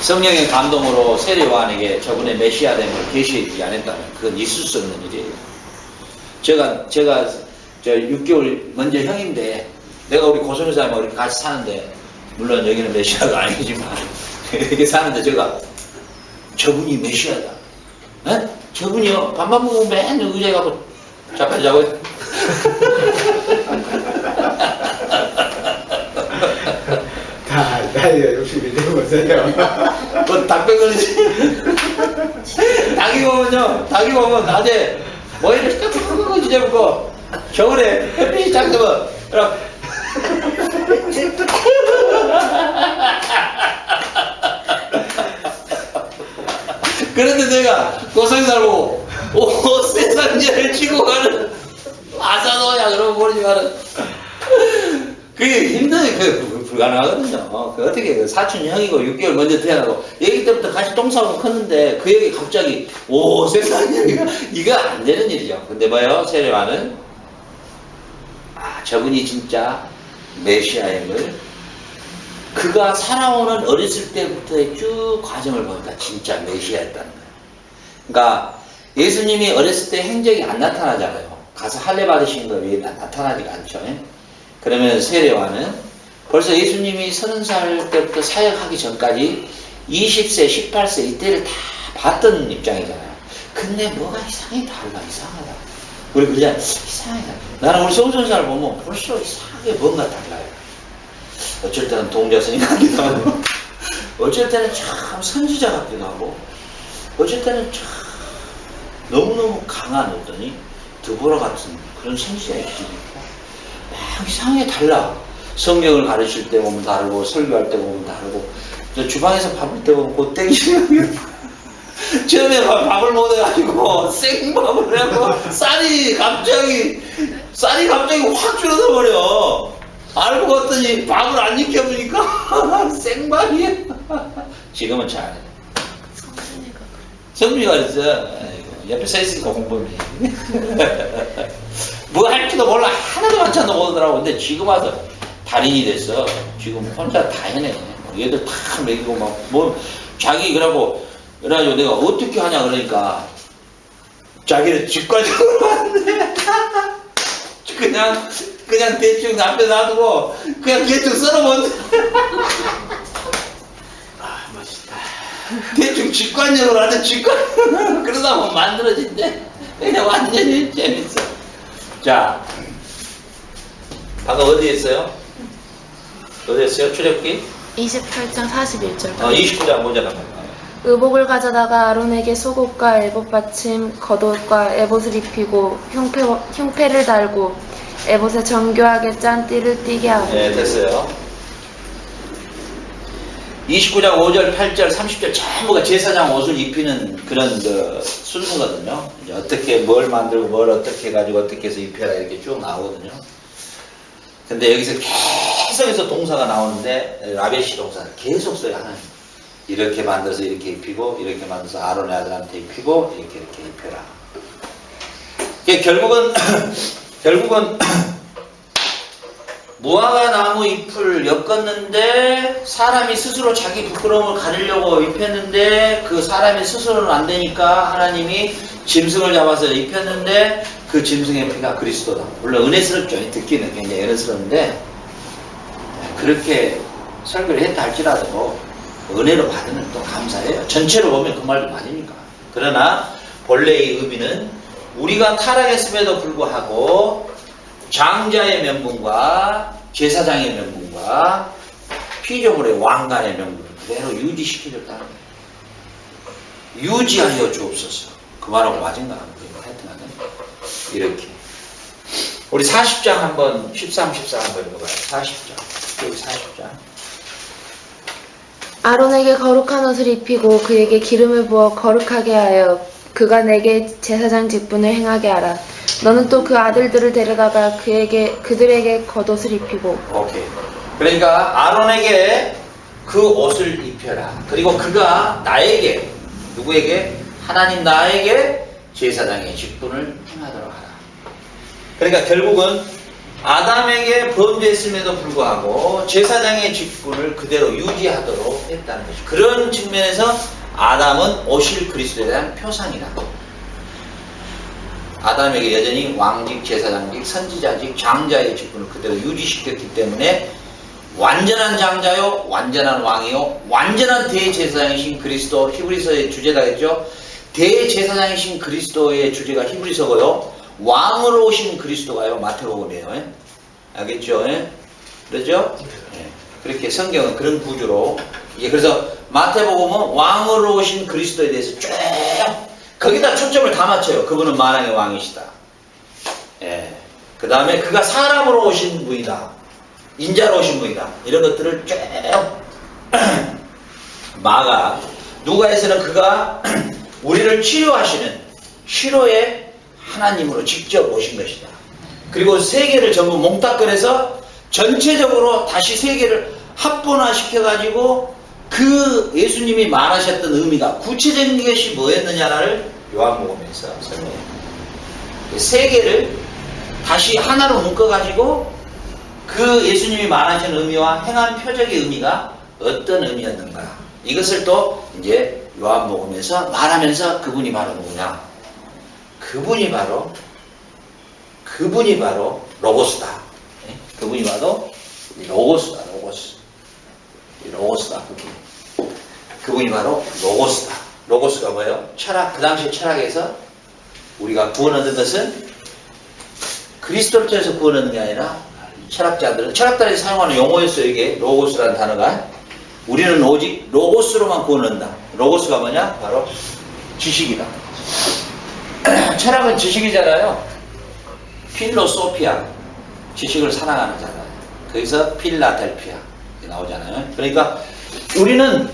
성령의 감동으로 세례 요한에게 저분의 메시아됨을 계시해주지 않았다면 그건 있을 수 없는 일이에요. 제가 저 6개월 먼저 형인데 내가 우리 고성사님하고 이렇게 같이 사는데 물론 여기는 메시아가 아니지만 이렇게 사는데 제가 저분이 메시아다. 에? 저분이요? 밥만 먹으면 맨날 의자에 가고 자고 다 욕심이 되보세요. 뭐 닭뼈 걸리지? 닭이 보면 낮에 머리를 딱 찢어먹고 겨울에 햇빛이 딱 뜨면 그런데 내가 고성살 보고 오 세상죄를 지고 가는 아사노야 그러고 모르지만은 그게 힘드니 그 불가능하거든요. 그 어떻게 그 사촌 형이고 6개월 먼저 태어나고 얘기 때부터 같이 똥 싸고 컸는데 그 얘기 갑자기 오 세상에 이거 안 되는 일이죠. 근데 뭐요 세례요한은 저분이 진짜 메시아임을 그가 살아오는 어렸을 때부터의 쭉 과정을 보니까 진짜 메시아였다는 거예요. 그러니까 예수님이 어렸을 때 행적이 안 나타나잖아요. 가서 할례 받으신 거 외에 나타나지가 않죠. 그러면 세례요한은 벌써 예수님이 30살 때부터 사역하기 전까지 20세, 18세 이때를 다 봤던 입장이잖아요. 근데 뭐가 이상하다. 우리 그러잖아요. 이상하다. 나는 우리 성전사를 보면 벌써 이상하게 뭔가 달라요. 어쩔 때는 동자스님 같기도 하고 어쩔 때는 참 선지자 같기도 하고 어쩔 때는 참 너무너무 강한 어떤 드보라 같은 그런 선지자의 길이 있고 막 이상하게 달라. 성경을 가르칠 때 보면 다르고 설교할 때 보면 다르고 저 주방에서 밥을 때 보면 곧땡이 처음에 밥을 못 해가지고 생밥을 해갖고 쌀이 갑자기 확 줄어서 버려. 알고 봤더니 밥을 안 익혀보니까 생밥이야. 지금은 잘해. 성민이가 그랬어. 옆에 서 있으니까 공부해. 뭐 할지도 몰라. 하나도 반찬도 못하더라고. 근데 지금 와서 달인이 됐어. 지금 혼자 다 해내. 얘들 다 먹이고 뭐 자기 그래가지고 내가 어떻게 하냐 그러니까 자기는 직관적으로 하는데 그냥 대충 앞에 놔두고 그냥 대충 썰어먹는 멋있다. 대충 직관적으로 하는 직관 그러다 보면 만들어진대. 그냥 완전히 재밌어. 자 방금 어디 했어요? 어디 했어요? 출애굽기? 28장 41절. 29장 보자. 의복을 가져다가 아론에게 속옷과 에봇 받침 겉옷과 에봇을 입히고 흉패를 달고 에봇에 정교하게 짠 띠를 띠게 하고. 네, 됐어요. 29장 5절, 8절, 30절 전부가 제사장 옷을 입히는 그런 그 순서거든요. 이제 어떻게 뭘 만들고 뭘 어떻게 해가지고 어떻게 해서 입혀라 이렇게 쭉 나오거든요. 근데 여기서 계속해서 동사가 나오는데 라베시 동사는 계속 써요. 하나님. 이렇게 만들어서 이렇게 입히고 이렇게 만들어서 아론의 아들한테 입히고 이렇게 입혀라. 결국은 무화과 나무 잎을 엮었는데 사람이 스스로 자기 부끄러움을 가리려고 입혔는데 그 사람이 스스로는 안 되니까 하나님이 짐승을 잡아서 입혔는데 그 짐승의 피가 그리스도다. 물론 은혜스럽죠. 듣기는 굉장히 은혜스러운데 그렇게 설교를 했다 할지라도 은혜로 받으면 또 감사해요. 전체로 보면 그 말도 맞으니까. 그러나 본래의 의미는 우리가 타락했음에도 불구하고 장자의 명분과 제사장의 명분과 피조물의 왕관의 명분을 그대로 유지시키겠다는 거예요. 유지하여 주옵소서. 그 말하고 맞은가? 하여튼간에 이렇게. 우리 40장 한번 13, 14 한번 읽어봐요. 40장. 여기 40장. 아론에게 거룩한 옷을 입히고 그에게 기름을 부어 거룩하게 하여 그가 내게 제사장 직분을 행하게 하라. 너는 또 그 아들들을 데려다가 그들에게 겉옷을 입히고. 오케이. 그러니까 아론에게 그 옷을 입혀라. 그리고 그가 나에게, 누구에게? 하나님 나에게 제사장의 직분을 행하도록 하라. 그러니까 결국은 아담에게 범죄했음에도 불구하고 제사장의 직분을 그대로 유지하도록 했다는 거죠. 그런 측면에서 아담은 오실 그리스도에 대한 표상이다. 아담에게 여전히 왕직, 제사장직, 선지자직, 장자의 직분을 그대로 유지시켰기 때문에 완전한 장자요, 완전한 왕이요, 완전한 대제사장이신 그리스도, 히브리서의 주제다 했죠. 대제사장이신 그리스도의 주제가 히브리서고요. 왕으로 오신 그리스도가요, 마태복음이에요. 예? 알겠죠? 예? 그렇죠? 예. 그렇게 성경은 그런 구조로, 이게 그래서 마태복음은 왕으로 오신 그리스도에 대해서 쭉 거기다 초점을 다 맞춰요. 그분은 만왕의 왕이시다. 예. 그 다음에 그가 사람으로 오신 분이다. 인자로 오신 분이다. 이런 것들을 쭉 마가, 누가에서는 그가 우리를 치료하시는 치료의 하나님으로 직접 오신 것이다. 그리고 세계를 전부 몽땅 꺼내서 전체적으로 다시 세계를 합본화시켜가지고 그 예수님이 말하셨던 의미가 구체적인 것이 뭐였느냐를 요한복음에서 설명해요. 세계를 다시 하나로 묶어가지고 그 예수님이 말하신 의미와 행한 표적의 의미가 어떤 의미였는가, 이것을 또 이제 요한복음에서 말하면서 그분이 바로 누구냐, 그분이 바로 로고스다. 그분이 바로 로고스다. 로고스다. 그분이 바로 로고스다. 로고스가 뭐예요? 철학, 그 당시 철학에서 우리가 구원 얻는 것은 그리스도를 통해서 구원 얻는 게 아니라, 철학자들이 사용하는 용어였어요. 이게 로고스라는 단어가. 우리는 오직 로고스로만 구원 얻는다. 로고스가 뭐냐? 바로 지식이다. 철학은 지식이잖아요. 필로소피아, 지식을 사랑하는 자다. 거기서 필라델피아 나오잖아요. 그러니까 우리는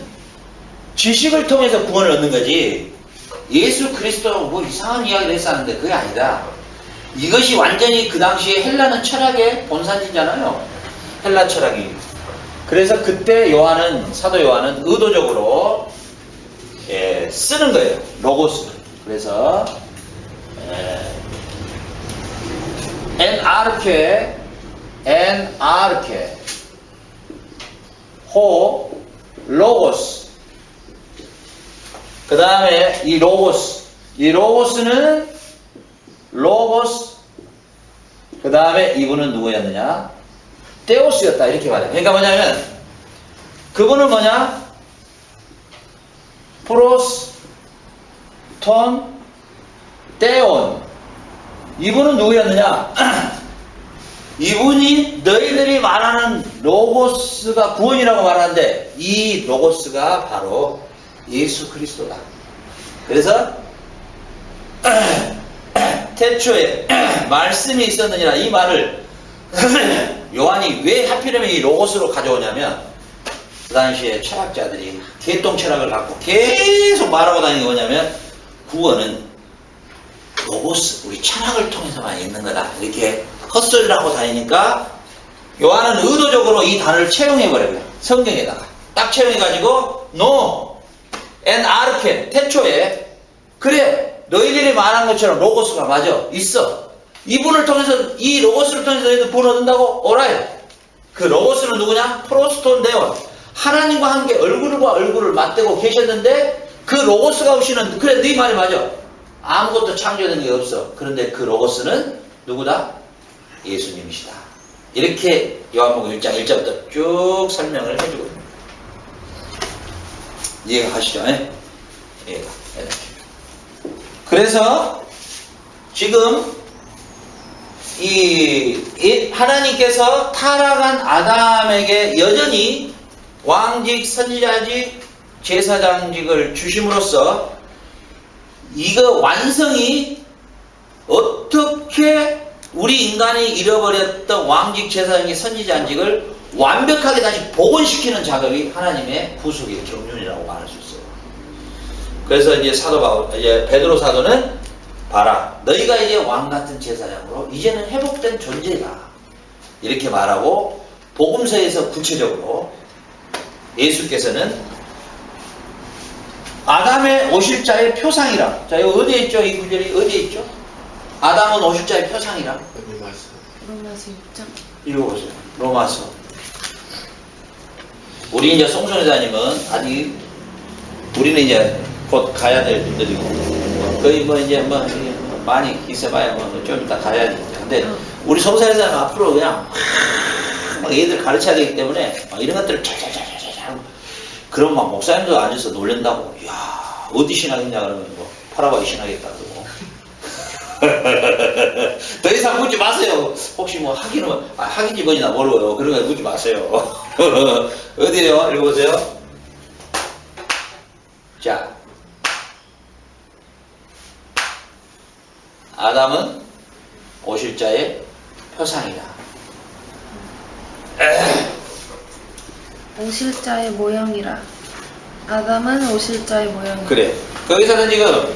지식을 통해서 구원을 얻는 거지, 예수 그리스도라고 뭐 이상한 이야기를 했었는데 그게 아니다. 이것이 완전히 그 당시에 헬라는 철학의 본산이잖아요. 헬라 철학이. 그래서 그때 사도 요한은 의도적으로 쓰는 거예요. 로고스. 그래서 엔아르케 호 로고스. 그 다음에 이 로고스는 로고스. 그 다음에 이분은 누구였느냐? 데오스였다. 이렇게 말해요. 그러니까 뭐냐면 그분은 뭐냐? 프로스 톤 데온. 이분은 누구였느냐? 이분이 너희들이 말하는 로고스가 구원이라고 말하는데 이 로고스가 바로 예수 그리스도다. 그래서 태초에 말씀이 있었느니라, 이 말을 요한이 왜 하필이면 이 로고스로 가져오냐면, 그 당시에 철학자들이 개똥 철학을 갖고 계속 말하고 다니는 게 뭐냐면, 구원은 로고스, 우리 철학을 통해서만 있는 거다. 이렇게 헛소리를 하고 다니니까 요한은 의도적으로 이 단어를 채용해버려요. 성경에다가 딱 채용해가지고 엔아르케, 태초에, 그래 너희들이 말한 것처럼 로고스가 맞아, 있어. 이분을 통해서, 이 로고스를 통해서 너희들 구원 얻는다고? 오라이. 그 로고스는 누구냐? 프로스톤 데온. 하나님과 함께 얼굴과 얼굴을 맞대고 계셨는데 그 로고스가 오시는, 그래 네 말이 맞아. 아무것도 창조된 게 없어. 그런데 그 로고스는 누구다? 예수님이시다. 이렇게 요한복음 1장 1절부터 쭉 설명을 해주고 있습니다. 이해가 가시죠? 예. 그래서 지금 하나님께서 타락한 아담에게 여전히 왕직, 선지자직, 제사장직을 주심으로써 이거 완성이 어떻게 우리 인간이 잃어버렸던 왕직, 제사장직, 선지자직을 완벽하게 다시 복원시키는 작업이 하나님의 구속의 경륜이라고 말할 수 있어요. 그래서 이제 이제 베드로 사도는 봐라, 너희가 이제 왕 같은 제사장으로 이제는 회복된 존재다, 이렇게 말하고, 복음서에서 구체적으로 예수께서는 아담의 오실 자의 표상이라. 자, 이거 어디에 있죠? 이 구절이 어디에 있죠? 아담은 오실 자의 표상이라. 로마서 6장. 읽어보세요. 로마서. 우리 이제 송선회장님은 아직, 우리는 이제 곧 가야 될 분들이고, 거의 뭐 이제 뭐 많이 있어봐야 뭐 좀 이따 가야지. 근데 우리 송선회장은 앞으로 그냥 막 얘들 가르쳐야 되기 때문에 막 이런 것들을 잘잘잘잘잘, 그럼 막 목사님도 앉아서 놀랜다고. 이야, 어디 신학이냐 그러면 뭐 파라과이 신학이겠다 그러고. 더 이상 묻지 마세요. 혹시 뭐 학인 집안이나 모르고요. 그런 거 묻지 마세요. 어디에요? 읽어보세요. 자, 아담은 오실 자의 표상이다. 오실 자의 모형이라. 아담은 오실 자의 모형이라. 그래. 거기서는 지금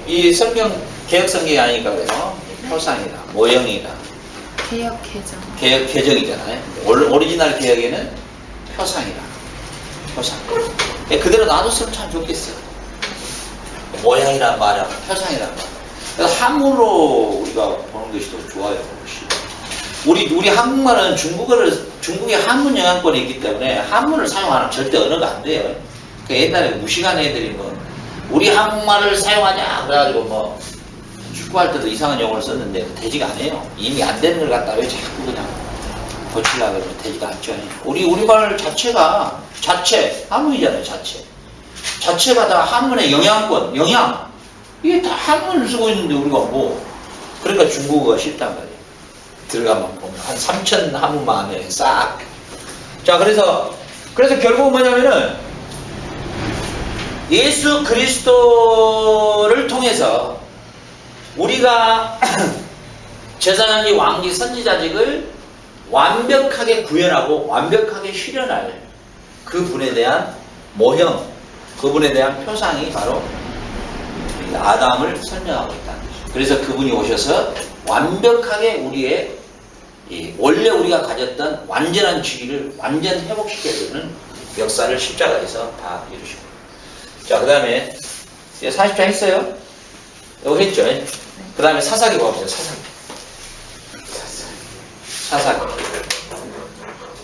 이 성경 개혁 성경이 아니니까 그래요. 표상이다, 모형이다. 개혁 개정. 개혁 개정이잖아요. 오리지널 개혁에는 표상이다. 표상. 그대로 놔뒀으면 참 좋겠어요. 모양이란 말이야, 표상이란 말. 그래서 한문으로 우리가 보는 것이 더 좋아요. 우리 한국말은 중국의 한문 영향권이 있기 때문에 한문을 사용하면 절대 언어가 안 돼요. 옛날에 무식한 애들이 뭐 우리 한국말을 사용하냐 그래가지고 뭐 축구할 때도 이상한 용어를 썼는데 되지가 않아요. 이미 안 되는 걸 갖다 왜 자꾸 그냥 고치려고 그러면 되지가 않죠. 우리말 자체가 한문이잖아요. 자체가 다 한문의 영향권, 영향. 이게 다 한문을 쓰고 있는데 우리가 뭐, 그러니까 중국어가 싫단 말이에요. 들어가면 보면 한 3,000 한문만 안에 싹. 자, 그래서 결국 뭐냐면은 예수 그리스도를 통해서 우리가 제사장직, 왕직, 선지자직을 완벽하게 구현하고 완벽하게 실현할 그 분에 대한 모형, 그분에 대한 표상이 바로 아담을 설명하고 있다는 거죠. 그래서 그분이 오셔서 완벽하게 우리의 원래 우리가 가졌던 완전한 주의를 완전 회복시켜주는 역사를 십자가에서 다 이루시고. 자, 그 다음에 40장 했어요? 이거 했죠? 그 다음에 사사기 봐보세요. 사사기.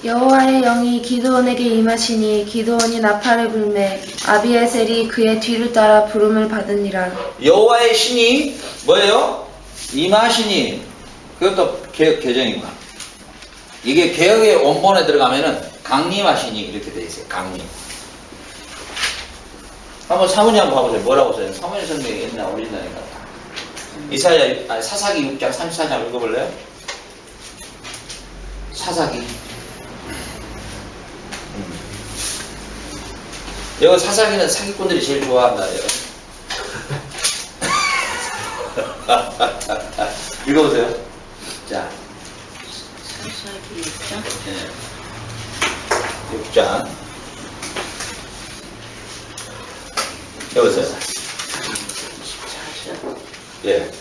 여호와의 영이 기드온에게 임하시니 기드온이 나팔을 불매 아비에셀이 그의 뒤를 따라 부름을 받으니라. 여호와의 신이 뭐예요? 임하시니. 그것도 개혁 개정이구나. 이게 개혁의 원본에 들어가면은 강림하시니 이렇게 돼 있어요. 강림. 한번 사모님 한번 봐보세요. 뭐라고 써요? 사모님 성경에 옛날 올린다니까. 사사기 6장 34장 읽어볼래요? 사사기. 여기 사사기는 사기꾼들이 제일 좋아한다예요. 읽어보세요. 자. 사사기 6장. 네. 6장. 여보세요. 예.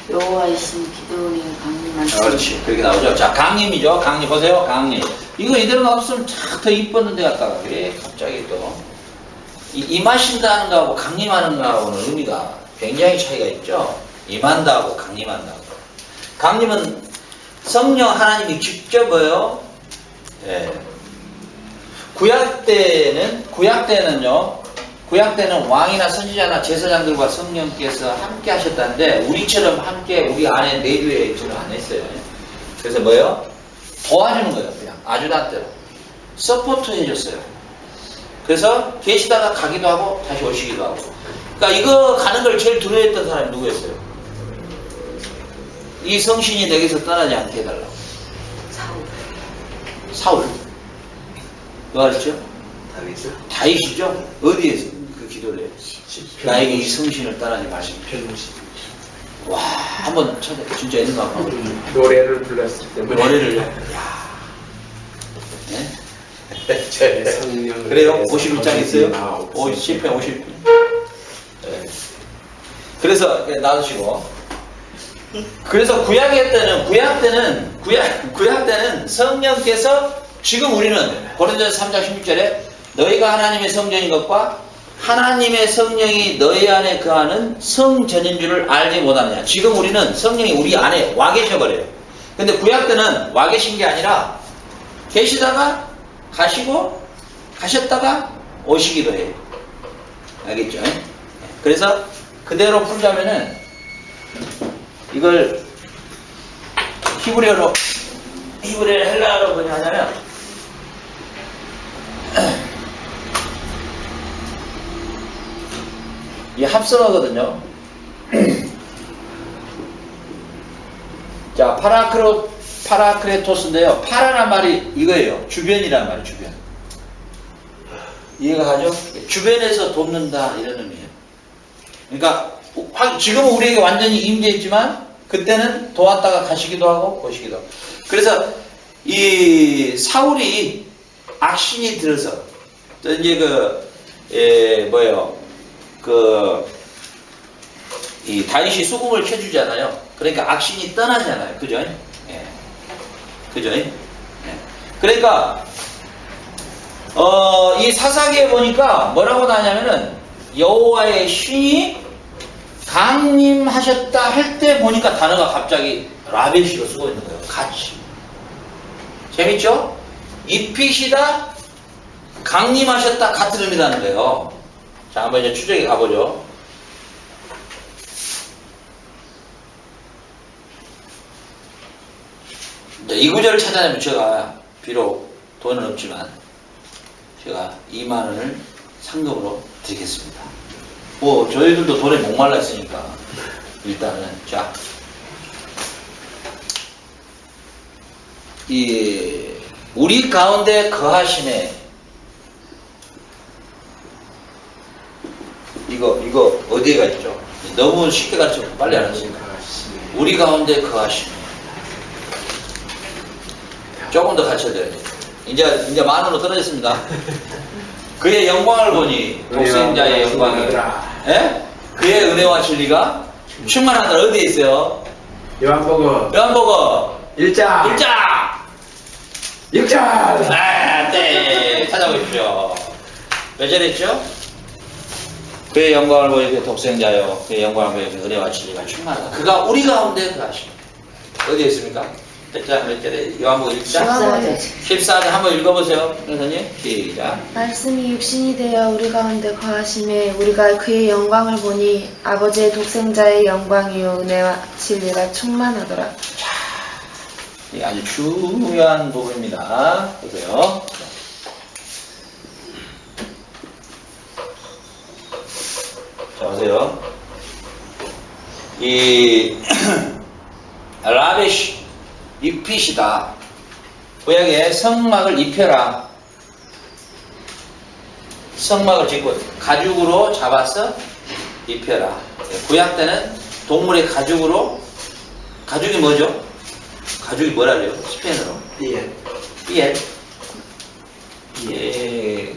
여호와의 신 기드온이 강림하시니. 그렇지. 그렇게 나오죠. 자, 강림이죠. 강림 보세요. 강림. 이거 이대로 나왔으면 참 더 이뻤는데 갖다가 왜 갑자기 또 임하신다는 거하고 강림하는 거하고는 의미가 굉장히 차이가 있죠. 임한다고 강림한다고. 강림은 성령 하나님이 직접 뭐요? 예. 구약 때는 왕이나 선지자나 제사장들과 성령께서 함께 하셨다는데 우리처럼 함께 우리 안에 내주에 있지는 안 했어요. 그래서 뭐요? 도와주는 거예요. 그냥 아주단대로 서포트 해줬어요. 그래서 계시다가 가기도 하고 다시 오시기도 하고. 그러니까 이거 가는 걸 제일 두려워했던 사람이 누구였어요? 이 성신이 내게서 떠나지 않게 해달라고. 사울. 누가 그랬죠? 다윗은 다윗이죠? 어디에서 그 기도를 해요? 나에게 이 성신을 떠나지 마시고. 와, 한번 찾아. 진짜 있는 거 한번. 노래를 불렀을 때 노래를요. 야. 네? 성령 그래요? 51장 있어요? 10편 50편. 네. 그래서 놔두시고. 그래서 구약 때는 성령께서 지금 우리는 고린도서 3장 16절에 너희가 하나님의 성전인 것과 하나님의 성령이 너희 안에 거하는 성전인 줄을 알지 못하느냐. 지금 우리는 성령이 우리 안에 와 계셔버려요. 근데 구약 때는 와 계신 게 아니라 계시다가 가시고 가셨다가 오시기도 해요. 알겠죠? 그래서 그대로 풀자면은 이걸 히브리어로 헬라어로 뭐냐 하냐면 이 합성어거든요. 자, 파라크레토스인데요. 파라란 말이 이거예요. 주변이란 말이에요. 주변. 이해가 가죠? 주변에서 돕는다 이런 의미예요. 그러니까 지금은 우리에게 완전히 임재했지만 그때는 도왔다가 가시기도 하고 오시기도 하고. 그래서 이 사울이 악신이 들어서 이제 이 다윗이 수금을 켜주잖아요. 그러니까 악신이 떠나잖아요. 그죠? 예. 그죠? 예. 그러니까 이 사사기에 보니까 뭐라고 나냐면은 여호와의 신이 강림하셨다 할 때 보니까 단어가 갑자기 라벨시로 쓰고 있는 거예요. 같이. 재밌죠? 입히시다, 강림하셨다 같은 의미라는 거예요. 자, 한번 이제 추적에 가보죠. 이 구절을 찾아내면 제가 비록 돈은 없지만 제가 2만 원을 상금으로 드리겠습니다. 뭐 저희들도 돈에 목말랐으니까 일단은 자, 이 우리 가운데 거하심에 이거 어디에가 있죠? 너무 쉽게 가르치면 빨리 안 하시니까 우리 가운데 거하심에 조금 더 갖춰져야 돼요. 이제 만 원으로 떨어졌습니다. 그의 영광을 보니 독생자의 영광이 예? 그의 은혜와 진리가 충만하다. 어디에 있어요? 요한복음 요한복음 1장 6절 아, 네. 찾아보십시오. 몇 절 했죠? 그의 영광을 보니 그의 독생자요 그의 영광을 보니 그의 은혜와 진리가 충만하다. 그가 우리 가운데 거하시고 어디에 있습니까? 자, 몇 절에? 요한복음 1장 14절 한번 읽어보세요. 선생님 시작. 말씀이 육신이 되어 우리 가운데 거하심에 우리가 그의 영광을 보니 아버지의 독생자의 영광이요 은혜와 진리가 충만하더라. 이 아주 중요한 부분입니다. 보세요. 자, 보세요. 이 라베시 입히시다. 구약에 성막을 입혀라. 성막을 짓고 가죽으로 잡아서 입혀라. 구약 때는 동물의 가죽으로, 가죽이 뭐죠? 가죽이 뭐라 그래요? 스페인어로? 삐엘. 예.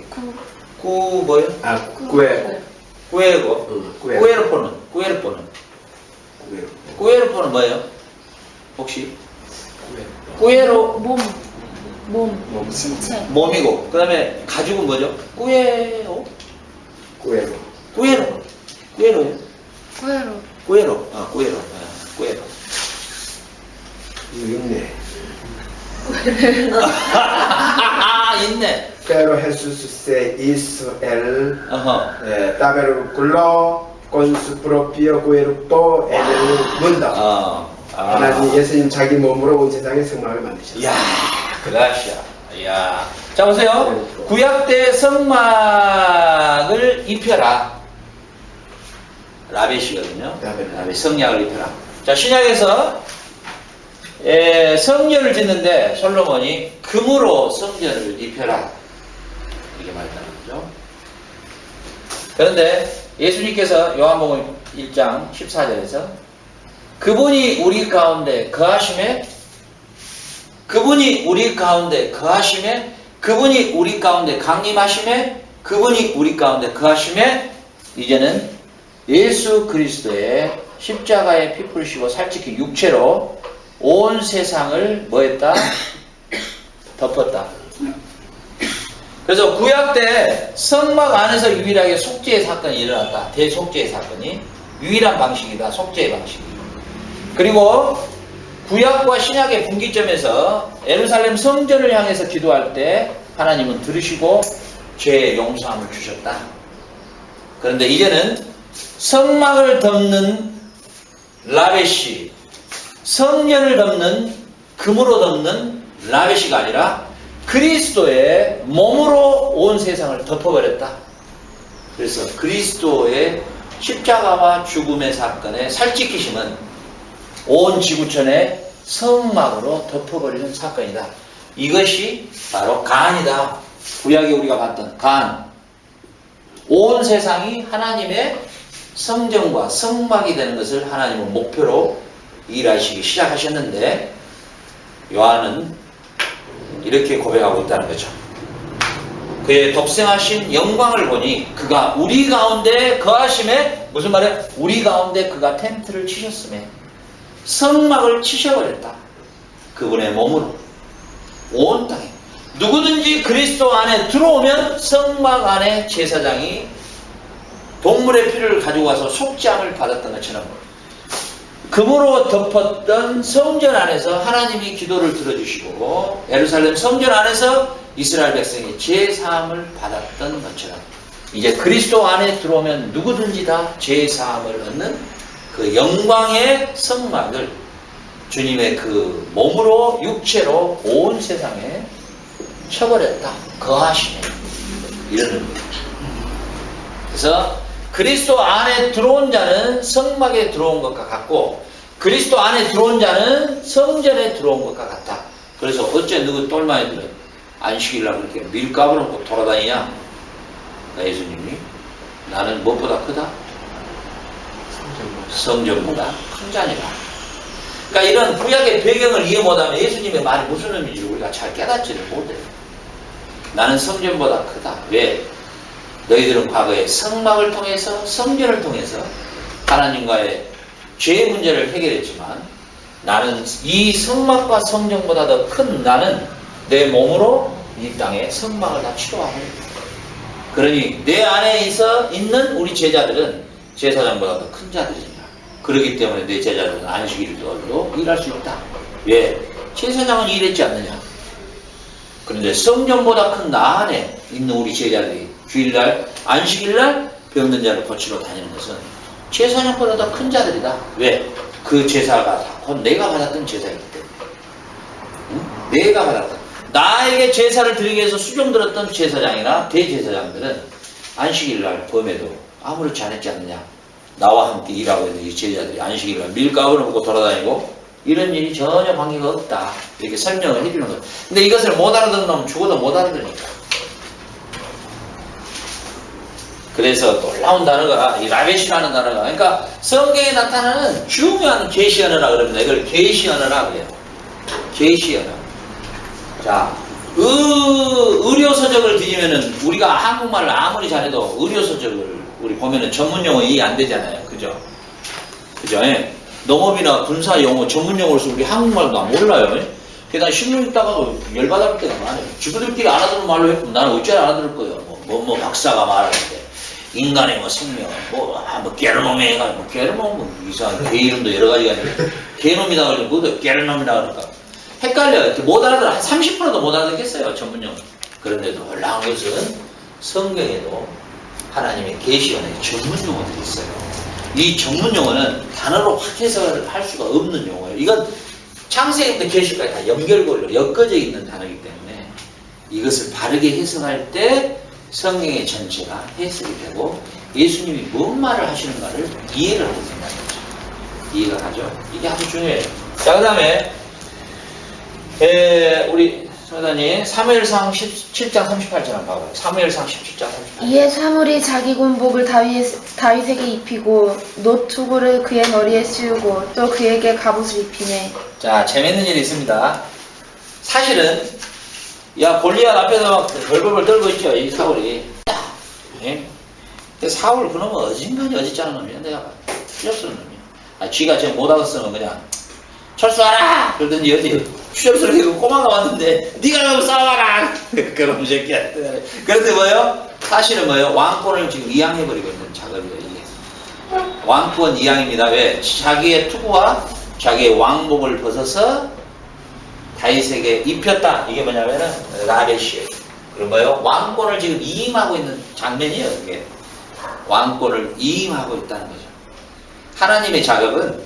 구 뭐요? 꾸에로. 꾸에로포는 뭐예요? 혹시? 꾸에로 몸, 신체. 몸이고 그 다음에 가죽은 뭐죠? 꾸에로요? 꾸에로. 꾸에로. 있네. 있네. Pero Jesús se hizo el 어허. tabernáculo con su propio cuerpo en el mundo. 하나님 예수님 자기 몸으로 온 세상에 성막을 만드셨어요. 이야, 그라시아. 이야. 자, 보세요. 구약 때 성막을 입혀라. 라벳이거든요. 라벳. 라벳, 성약을 입혀라. 자, 신약에서 성전을 짓는데 솔로몬이 금으로 성전을 입혀라. 이렇게 말했다는 거죠. 그런데 예수님께서 요한복음 1장 14절에서 그분이 우리 가운데 거하심에 그분이 우리 가운데 거하심에 그분이 우리 가운데 강림하심에 그분이 우리 가운데 거하심에 이제는 예수 그리스도의 십자가에 피 뿌리시고 살찌킨 육체로 온 세상을 뭐했다? 덮었다. 그래서 구약 때 성막 안에서 유일하게 속죄의 사건이 일어났다. 대속죄의 사건이 유일한 방식이다. 속죄의 방식이. 그리고 구약과 신약의 분기점에서 예루살렘 성전을 향해서 기도할 때 하나님은 들으시고 죄의 용서함을 주셨다. 그런데 이제는 성막을 덮는 라벳이 성전을 덮는 금으로 덮는 라벳이가 아니라 그리스도의 몸으로 온 세상을 덮어버렸다. 그래서 그리스도의 십자가와 죽음의 사건의 살찌키심은 온 지구촌의 성막으로 덮어버리는 사건이다. 이것이 바로 간이다. 구약에 우리가 봤던 간. 온 세상이 하나님의 성전과 성막이 되는 것을 하나님은 목표로 일하시기 시작하셨는데 요한은 이렇게 고백하고 있다는 거죠. 그의 독생하신 영광을 보니 그가 우리 가운데 거하심에 무슨 말이야? 우리 가운데 그가 텐트를 치셨음에 성막을 치셔버렸다. 그분의 몸으로 온 땅에 누구든지 그리스도 안에 들어오면 성막 안에 제사장이 동물의 피를 가지고 와서 속죄함을 받았던 것처럼 금으로 덮었던 성전 안에서 하나님이 기도를 들어주시고 예루살렘 성전 안에서 이스라엘 백성이 제사함을 받았던 것처럼 이제 그리스도 안에 들어오면 누구든지 다 제사함을 얻는 그 영광의 성막을 주님의 그 몸으로 육체로 온 세상에 쳐버렸다. 거하시네. 이런 의미입니다. 그래서 그리스도 안에 들어온 자는 성막에 들어온 것과 같고 그리스도 안에 들어온 자는 성전에 들어온 것과 같다. 그래서 어째 누구 똘마니들은 안식일날 그렇게 밀가루 놓고 돌아다니냐? 예수님이 나는 무엇보다 크다? 성전보다 큰 자니라. 그러니까 이런 구약의 배경을 이해 못하면 예수님의 말이 무슨 의미인지 우리가 잘 깨닫지를 못해요. 나는 성전보다 크다. 왜? 너희들은 과거에 성막을 통해서 성전을 통해서 하나님과의 죄의 문제를 해결했지만 나는 이 성막과 성전보다 더 큰 나는 내 몸으로 이 땅에 성막을 다 치료하고 그러니 내 안에 있는 우리 제자들은 제사장보다 더 큰 자들이냐. 그렇기 때문에 내 제자들은 안식일도 일할 수 있다. 왜? 제사장은 일했지 않느냐. 그런데 성전보다 큰 나 안에 있는 우리 제자들이 주일날, 안식일날 병든 자를 고치러 다니는 것은 제사장보다 더 큰 자들이다. 왜? 그 제사가 다 곧 내가 받았던 제사이기 때문에. 응? 내가 받았던. 나에게 제사를 드리기 위해서 수종 들었던 제사장이나 대제사장들은 안식일날 범에도 아무렇지 않았지 않느냐. 나와 함께 일하고 있는 이 제자들이 안식일날 밀가루를 먹고 돌아다니고 이런 일이 전혀 관계가 없다. 이렇게 설명을 해주는 거예요. 근데 이것을 못 알아듣는 놈은 죽어도 못 알아들으니까. 그래서 놀라운 단어가 이 라벳이라는 단어가 그러니까 성경에 나타나는 중요한 계시 언어라 그럽니다. 이걸 계시 언어라 그래요. 계시 언어. 자, 의료서적을 뒤지면은 우리가 한국말을 아무리 잘해도 의료서적을 우리 보면은 전문용어 이해 안 되잖아요. 그죠? 그죠? 예. 농업이나 군사용어 전문용어로서 우리 한국말도 몰라요. 그래서 신문 읽다가도 열받을 때가 많아요. 지구들끼리 알아듣는 말로 했고 나는 어째 알아들을 거예요. 뭐 박사가 말하는데 인간의 뭐 생명 뭐 게르놈에 해가지고 게르놈 뭐 이상한 개 이름도 여러 가지가 있는데 개놈이다 가지고 그것도 게르놈이다 그러니까 헷갈려요. 못 알아들어. 한 30%도 못 알아듣겠어요. 전문용어. 그런데도 놀라운 것은 성경에도 하나님의 계시원의 전문용어들이 있어요. 이 전문용어는 단어로 확 해석을 할 수가 없는 용어예요. 이건 창세기부터 계시까지 다 연결고리로 엮어져 있는 단어이기 때문에 이것을 바르게 해석할 때 성경의 전체가 해석이 되고 예수님이 뭔 말을 하시는가를 이해를 하게 된다는 거죠. 이해가 가죠. 이게 아주 중요해요. 자, 그 다음에 우리 성도님 사무엘상 17장 38절 한번 봐봐요. 사무엘상 17장 38절. 이에 사물이 자기 군복을 다윗에게 입히고 노투구를 그의 머리에 씌우고 또 그에게 갑옷을 입히네. 자, 재밌는 일이 있습니다. 사실은 야 골리앗 앞에서 막 벌벌벌 떨고 있죠, 이 사울이. 예? 근데 사울 그놈은 어진간히 어짓잖은 놈이야. 내가 추접스러운 놈이야. 아, 쥐가 지금 못 알았으면 그냥 철수하라! 그러더니 어디 추접스럽게 꼬마가 왔는데 네가 가면 싸워라! 그럼 새끼야. 그런데 뭐요? 사실은 뭐요? 왕권을 지금 이양해버리고 있는 작업이에요. 이게. 왕권 이양입니다. 왜? 자기의 투구와 자기의 왕복을 벗어서 다윗에게 입혔다. 이게 뭐냐면은 라벳이에요. 그런 거요. 왕권을 지금 이임하고 있는 장면이에요. 이게 왕권을 이임하고 있다는 거죠. 하나님의 작업은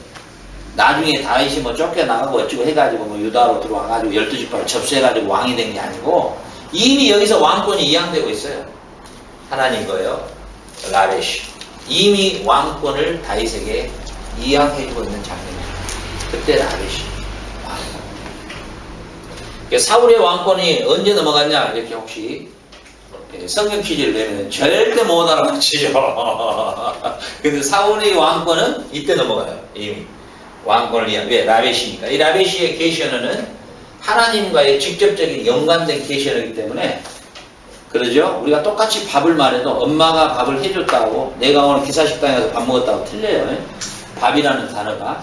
나중에 다윗이 뭐 쫓겨나가고 어쩌고 해가지고 뭐 유다로 들어와가지고 12지파를 접수해가지고 왕이 된 게 아니고 이미 여기서 왕권이 이양되고 있어요. 하나님 거예요. 라벳이 이미 왕권을 다윗에게 이양해주고 있는 장면이죠. 그때 라벳이 사울의 왕권이 언제 넘어갔냐 이렇게 혹시 성경 퀴즈를 내면 절대 못 알아맞히죠. 근데 사울의 왕권은 이때 넘어가요. 이미 왕권을 위한 왜? 라벳이니까. 이 라벳의 계시 언어는 하나님과의 직접적인 연관된 계시 언어이기 때문에 그러죠. 우리가 똑같이 밥을 말해도 엄마가 밥을 해줬다고 내가 오늘 기사식당에 가서 밥 먹었다고 틀려요. 밥이라는 단어가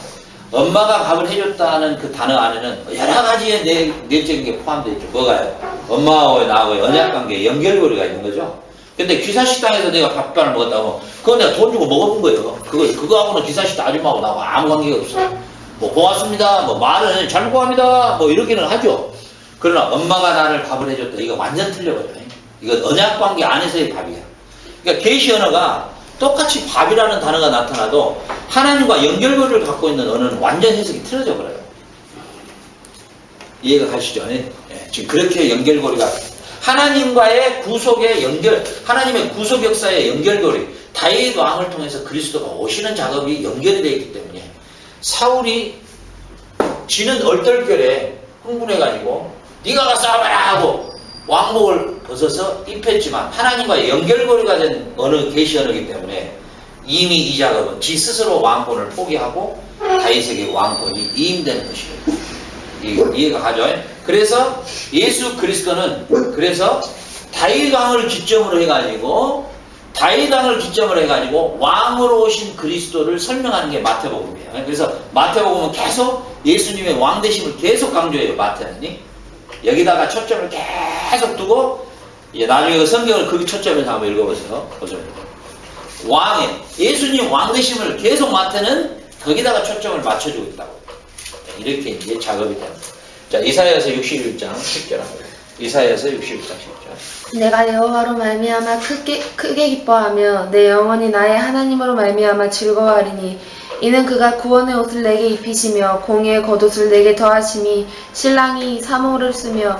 엄마가 밥을 해줬다는 그 단어 안에는 여러 가지의 내적인 게 포함되어 있죠. 뭐가요? 엄마하고 나하고의 언약관계에 연결고리가 있는 거죠. 근데 기사식당에서 내가 밥반을 먹었다고 그건 내가 돈 주고 먹어본 거예요. 그거하고는 기사식당 아줌마하고 나하고 아무 관계가 없어. 뭐 고맙습니다. 뭐 말은 잘 고합니다. 뭐 이렇게는 하죠. 그러나 엄마가 나를 밥을 해줬다. 이거 완전 틀려버려요. 이건 언약관계 안에서의 밥이야. 그러니까 계시 언어가 똑같이 밥이라는 단어가 나타나도 하나님과 연결고리를 갖고 있는 언어는 완전 해석이 틀어져 버려요. 이해가 가시죠? 예? 지금 그렇게 연결고리가 하나님과의 구속의 연결, 하나님의 구속 역사의 연결고리, 다윗 왕을 통해서 그리스도가 오시는 작업이 연결이 되어 있기 때문에 사울이 지는 얼떨결에 흥분해가지고 네가 가서 싸워라 하고 왕복을 벗어서 입혔지만 하나님과의 연결고리가 된 어느 계시 언어이기 때문에 이미 이 작업은 지 스스로 왕권을 포기하고 다윗에게 왕권이 이임되는 것이에요. 이해가 가죠? 그래서 예수 그리스도는 그래서 다윗 왕을 기점으로 해가지고 왕으로 오신 그리스도를 설명하는 게 마태복음이에요. 그래서 마태복음은 계속 예수님의 왕되심을 계속 강조해요. 마태는 여기다가 초점을 계속 두고 이제 나중에 그 성경을 그 초점에서 한번 읽어보세요. 왕의 예수님 왕되심을 계속 마태는 거기다가 초점을 맞춰주고 있다고. 이렇게 이제 작업이 됩니다. 자, 이사야서 61장 10절 합니다. 이사야서 61장 10절. 내가 여호와로 말미암아 크게 기뻐하며 내 영혼이 나의 하나님으로 말미암아 즐거워하리니 이는 그가 구원의 옷을 내게 입히시며 공의의 겉옷을 내게 더하심이 신랑이 사모를 쓰며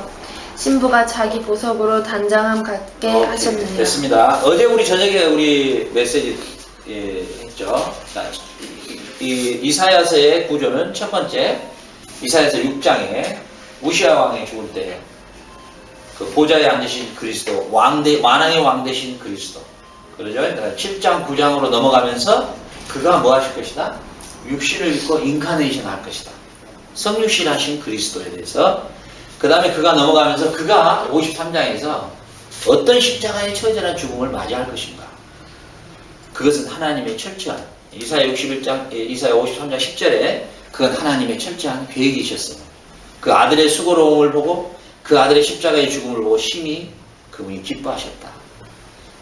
신부가 자기 보석으로 단장함 갖게 하셨느니라. 됐습니다. 어제 우리 저녁에 우리 메시지 했죠. 자, 이 이사야서의 구조는 첫 번째 이사야서 6장에 우시아 왕이 죽을 때 그 보좌에 앉으신 그리스도 만왕의 왕 되신 그리스도 그러죠. 7장 9장으로 넘어가면서 그가 뭐 하실 것이다? 육신을 입고 인카네이션 할 것이다. 성육신 하신 그리스도에 대해서 그 다음에 그가 넘어가면서 그가 53장에서 어떤 십자가의 처절한 죽음을 맞이할 것인가. 그것은 하나님의 철저한 이사야 53장 10절에 그건 하나님의 철저한 계획이셨어요. 그 아들의 수고로움을 보고 그 아들의 십자가의 죽음을 보고 심히 그분이 기뻐하셨다.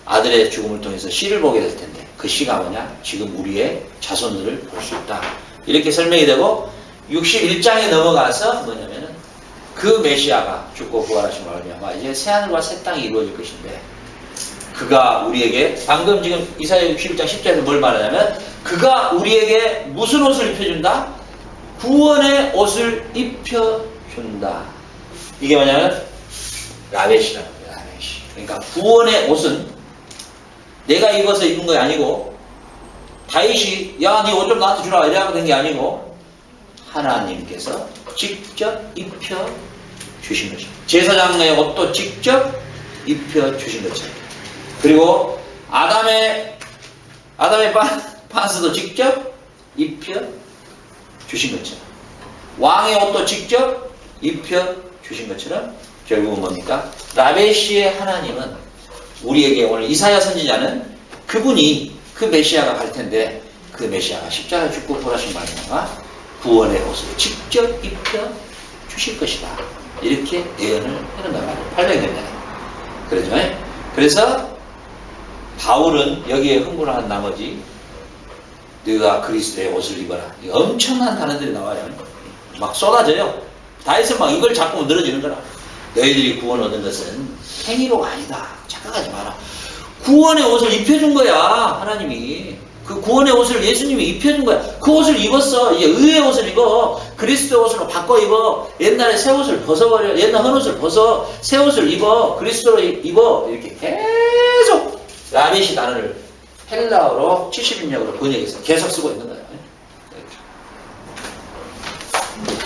아들의 죽음을 통해서 씨를 보게 될 텐데 그 씨가 뭐냐? 지금 우리의 자손들을 볼 수 있다. 이렇게 설명이 되고 61장에 넘어가서 뭐냐면은 그 메시아가 죽고 부활하신 말미암아 이제 새하늘과 새 땅이 이루어질 것인데 그가 우리에게 방금 지금 이사야 61장 10절에서 뭘 말하냐면 그가 우리에게 무슨 옷을 입혀준다? 구원의 옷을 입혀준다. 이게 뭐냐면 라벳이라는 거예요. 라벳이. 그러니까 구원의 옷은 내가 입어서 입은 거 아니고 다윗이 야 네 옷 좀 나한테 주라 이래가 된 게 아니고 하나님께서 직접 입혀 주신 거죠. 제사장의 옷도 직접 입혀 주신 거죠. 그리고 아담의 반스도 직접 입혀 주신 거죠. 왕의 옷도 직접 입혀 주신 것처럼 결국은 뭡니까? 라베시의 하나님은 우리에게 오늘 이사야 선지자는 그분이 그 메시아가 갈 텐데 그 메시아가 십자가에 죽고 돌아신 말이나 구원의 옷을 직접 입혀 주실 것이다. 이렇게 예언을 해놓는단 말이에요. 800년 전에. 그러죠? 그래서 바울은 여기에 흥분을 한 나머지 너가 그리스도의 옷을 입어라. 엄청난 단어들이 나와요. 막 쏟아져요. 다윗은 막 이걸 자꾸 늘어지는 거라. 너희들이 구원 얻은 것은 행위로가 아니다. 착각하지 마라. 구원의 옷을 입혀준 거야. 하나님이. 그 구원의 옷을 예수님이 입혀준 거야. 그 옷을 입었어. 이제 의의 옷을 입어. 그리스도의 옷으로 바꿔 입어. 옛날에 새 옷을 벗어버려. 옛날 헌 옷을 벗어. 새 옷을 입어. 그리스도로 입어. 이렇게 계속 라베시 단어를 헬라어로 70인역으로 번역해서 계속 쓰고 있는 거예요.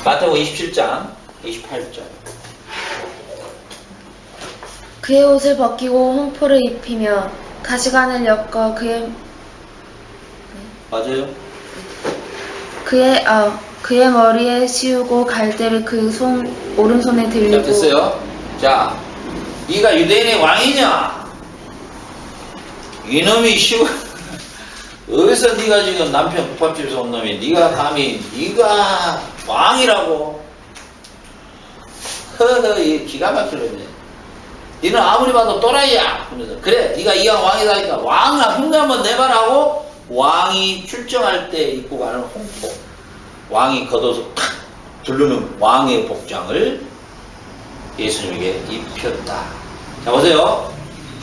마태복음 27장 28절. 그의 옷을 벗기고 홍포를 입히며 가시관을 엮어 맞아요? 그의 머리에 씌우고 갈대를 그 오른손에 자, 들리고. 됐어요. 자, 네가 유대인의 왕이냐? 이놈이 어디서 네가 지금 남편 국밥집에서 온 놈이 네가 감히 네가 왕이라고? 허허, 이 기가 막히네. 너는 아무리 봐도 또라이야. 그러면서 그래, 네가 이왕 왕이다니까 왕아 흉내 한번 내봐라 하고 왕이 출정할 때 입고 가는 홍포, 왕이 겉옷을 탁 두르는 왕의 복장을 예수님에게 입혔다. 자, 보세요.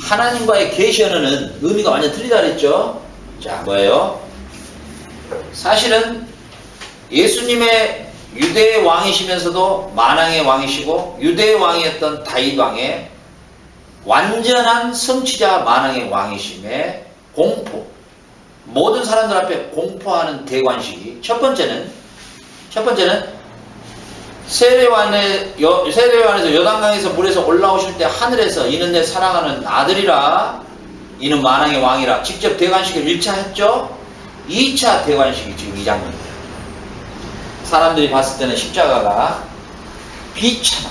하나님과의 계시 언어는 의미가 완전 틀리다 그랬죠. 자, 뭐예요? 사실은 예수님의 유대의 왕이시면서도 만왕의 왕이시고 유대의 왕이었던 다윗 왕의 완전한 성취자 만왕의 왕이심의 공포, 모든 사람들 앞에 공포하는 대관식이 첫 번째는 세례요한에서 요단강에서 물에서 올라오실 때 하늘에서 이는 내 사랑하는 아들이라, 이는 만왕의 왕이라 직접 대관식을 1차 했죠. 2차 대관식이 지금 이 장면이에요. 사람들이 봤을 때는 십자가가 비참한,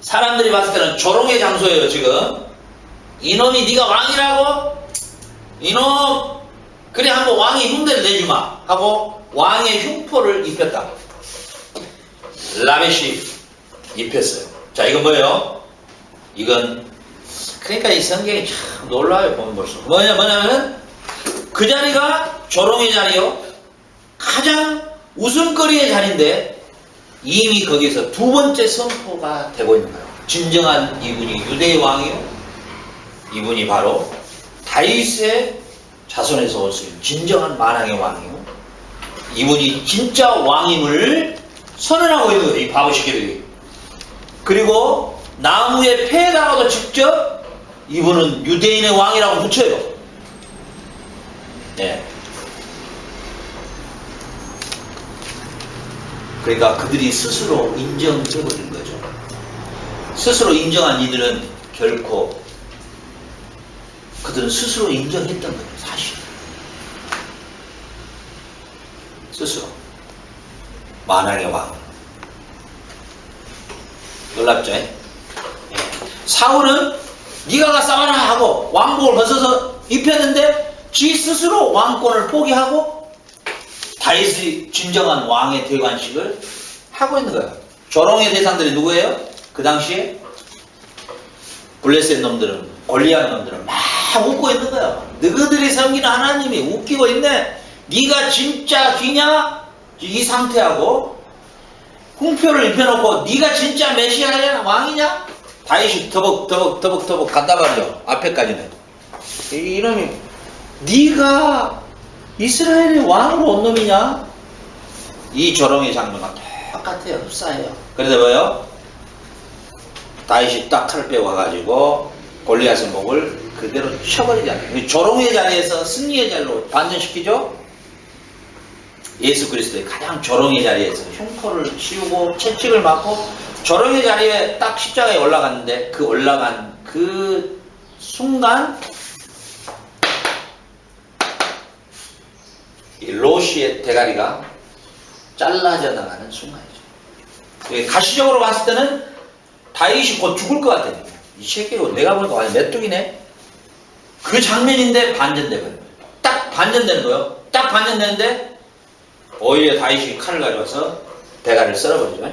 사람들이 봤을 때는 조롱의 장소예요. 지금 이놈이 네가 왕이라고? 이놈 그래 한번 왕의 흉내를 내주마 하고 왕의 흉포를 입혔다. 라벳이 입혔어요. 자, 이건 뭐예요? 이건 그러니까 이 성경이 참 놀라워요. 보면 볼수록 뭐냐면은 그 자리가 조롱의 자리요, 가장 웃음거리의 자리인데 이미 거기서 두 번째 선포가 되고 있는 거예요. 진정한 이분이 유대의 왕이요, 이분이 바로 다윗의 자손에서 올 수 있는 진정한 만왕의 왕이요, 이분이 진짜 왕임을 선언하고 있는 거예요. 이 바보 새끼들이. 그리고 나무의 폐에다가도 직접 이분은 유대인의 왕이라고 붙여요. 네. 그러니까 그들이 스스로 인정해버린 거죠. 스스로 인정한 이들은 결코, 그들은 스스로 인정했던 거예요. 사실 스스로 만왕의 왕. 놀랍죠? 사울은 네가 가 싸워라 하고 왕복을 벗어서 입혔는데 지 스스로 왕권을 포기하고 다윗이 진정한 왕의 대관식을 하고 있는 거예요. 조롱의 대상들이 누구예요? 그 당시에 블레셋 놈들은, 골리앗 놈들은 막 웃고 있는 거야. 너희들이 섬기는 하나님이 웃기고 있네. 네가 진짜 귀냐? 이 상태하고 홍표를 입혀놓고 네가 진짜 메시아냐? 왕이냐? 다윗이 더벅 간다 말이죠. 앞에까지는. 이놈이 네가 이스라엘의 왕으로 온 놈이냐? 이 조롱의 장면과 똑같아요. 흡사해요. 그런데 뭐예요? 다윗이 딱 칼을 빼고 와가지고 골리앗의 목을 그대로 쳐버리잖아요. 조롱의 자리에서 승리의 자리로 반전시키죠. 예수 그리스도의 가장 조롱의 자리에서 흉터를 씌우고 채찍을 맞고 조롱의 자리에 딱 십자가에 올라갔는데 그 올라간 그 순간 이 로시의 대가리가 잘라져 나가는 순간이죠. 가시적으로 봤을 때는 다윗이 곧 죽을 것 같아요. 이 새끼가 내가 보니까 완전 메뚜기네. 그 장면인데 반전되거든요. 딱 반전되는 거예요. 딱 반전되는데 오히려 다윗이 칼을 가져와서 대가리를 썰어버리죠.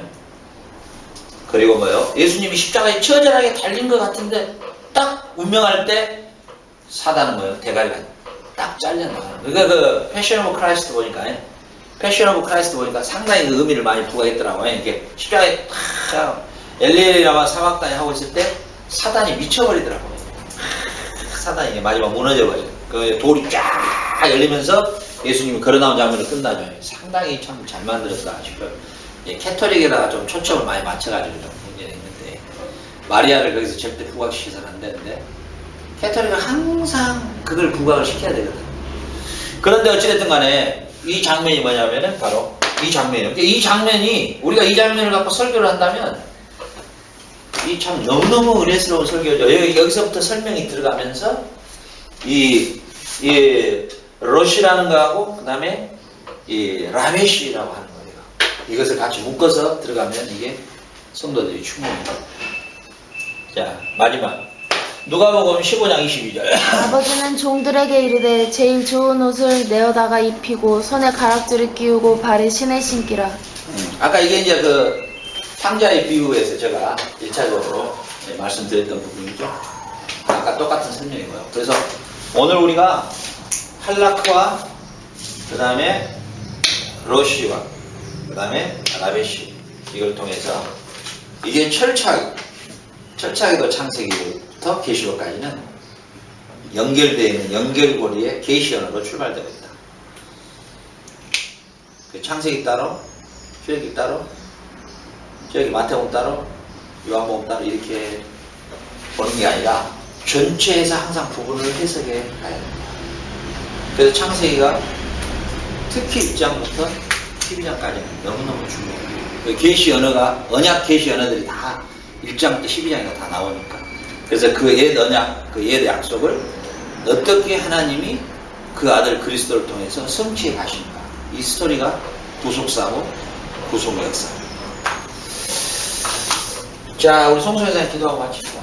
그리고 뭐요? 예수님이 십자가에 처절하게 달린 것 같은데 딱 운명할 때 사단은 뭐예요? 대가리가 딱 잘려나가는 거예요. 그러니까 그 패션 오브 크라이스트 보니까 상당히 그 의미를 많이 부과했더라고요. 이렇게 십자가에 탁 엘리엘이라와 사막단이 하고 있을 때 사단이 미쳐버리더라고요. 사단이 마지막 무너져버려요. 그 돌이 쫙 열리면서 예수님이 걸어나온 장면으로 끝나죠. 상당히 참 잘 만들었다 싶어요. 캐톨릭에다가 좀 초점을 많이 맞춰가지고 좀 문제가 있는데 마리아를 거기서 절대 부각시켜서는 안 되는데 캐톨릭은 항상 그걸 부각을 시켜야 되거든. 그런데 어찌됐든 간에 이 장면이 뭐냐면은 바로 이 장면이에요. 이 장면이 우리가 이 장면을 갖고 설교를 한다면 이 참 너무너무 은혜스러운 설교죠. 여기서부터 설명이 들어가면서 이 러시라는 거하고 그 다음에 이 라베시라고 하는 거예요. 이것을 같이 묶어서 들어가면 이게 성도들이 충분히. 자, 마지막 누가복음 15장 22절. 아버지는 종들에게 이르되 제일 좋은 옷을 내어다가 입히고 손에 가락지를 끼우고 발에 신을 신기라. 아까 이게 이제 그 탕자의 비유에서 제가 1차적으로 말씀드렸던 부분이죠. 아까 똑같은 설명이고요. 그래서 오늘 우리가 할라크와 그 다음에 러시와 그 다음에 라베시 이걸 통해서 이게 철저하게도 창세기부터 계시록까지는 연결되어 있는 연결고리의 계시 언어로 출발되고 있다. 그 창세기 따로, 출애굽기 따로, 저기 마태복음 따로, 요한복음 따로 이렇게 보는 게 아니라 전체에서 항상 부분을 해석해 가야 됩니다. 그래서 창세기가 특히 1장부터 12장까지는 너무너무 중요해요. 그 계시 언어가 언약 계시 언어들이 다 1장부터 12장이 다 나오니까. 그래서 그 옛 언약, 그 옛 약속을 어떻게 하나님이 그 아들 그리스도를 통해서 성취해 가신가. 이 스토리가 구속사고 구속 역사. 자, 우리 송소회장님 기도하고 마치죠.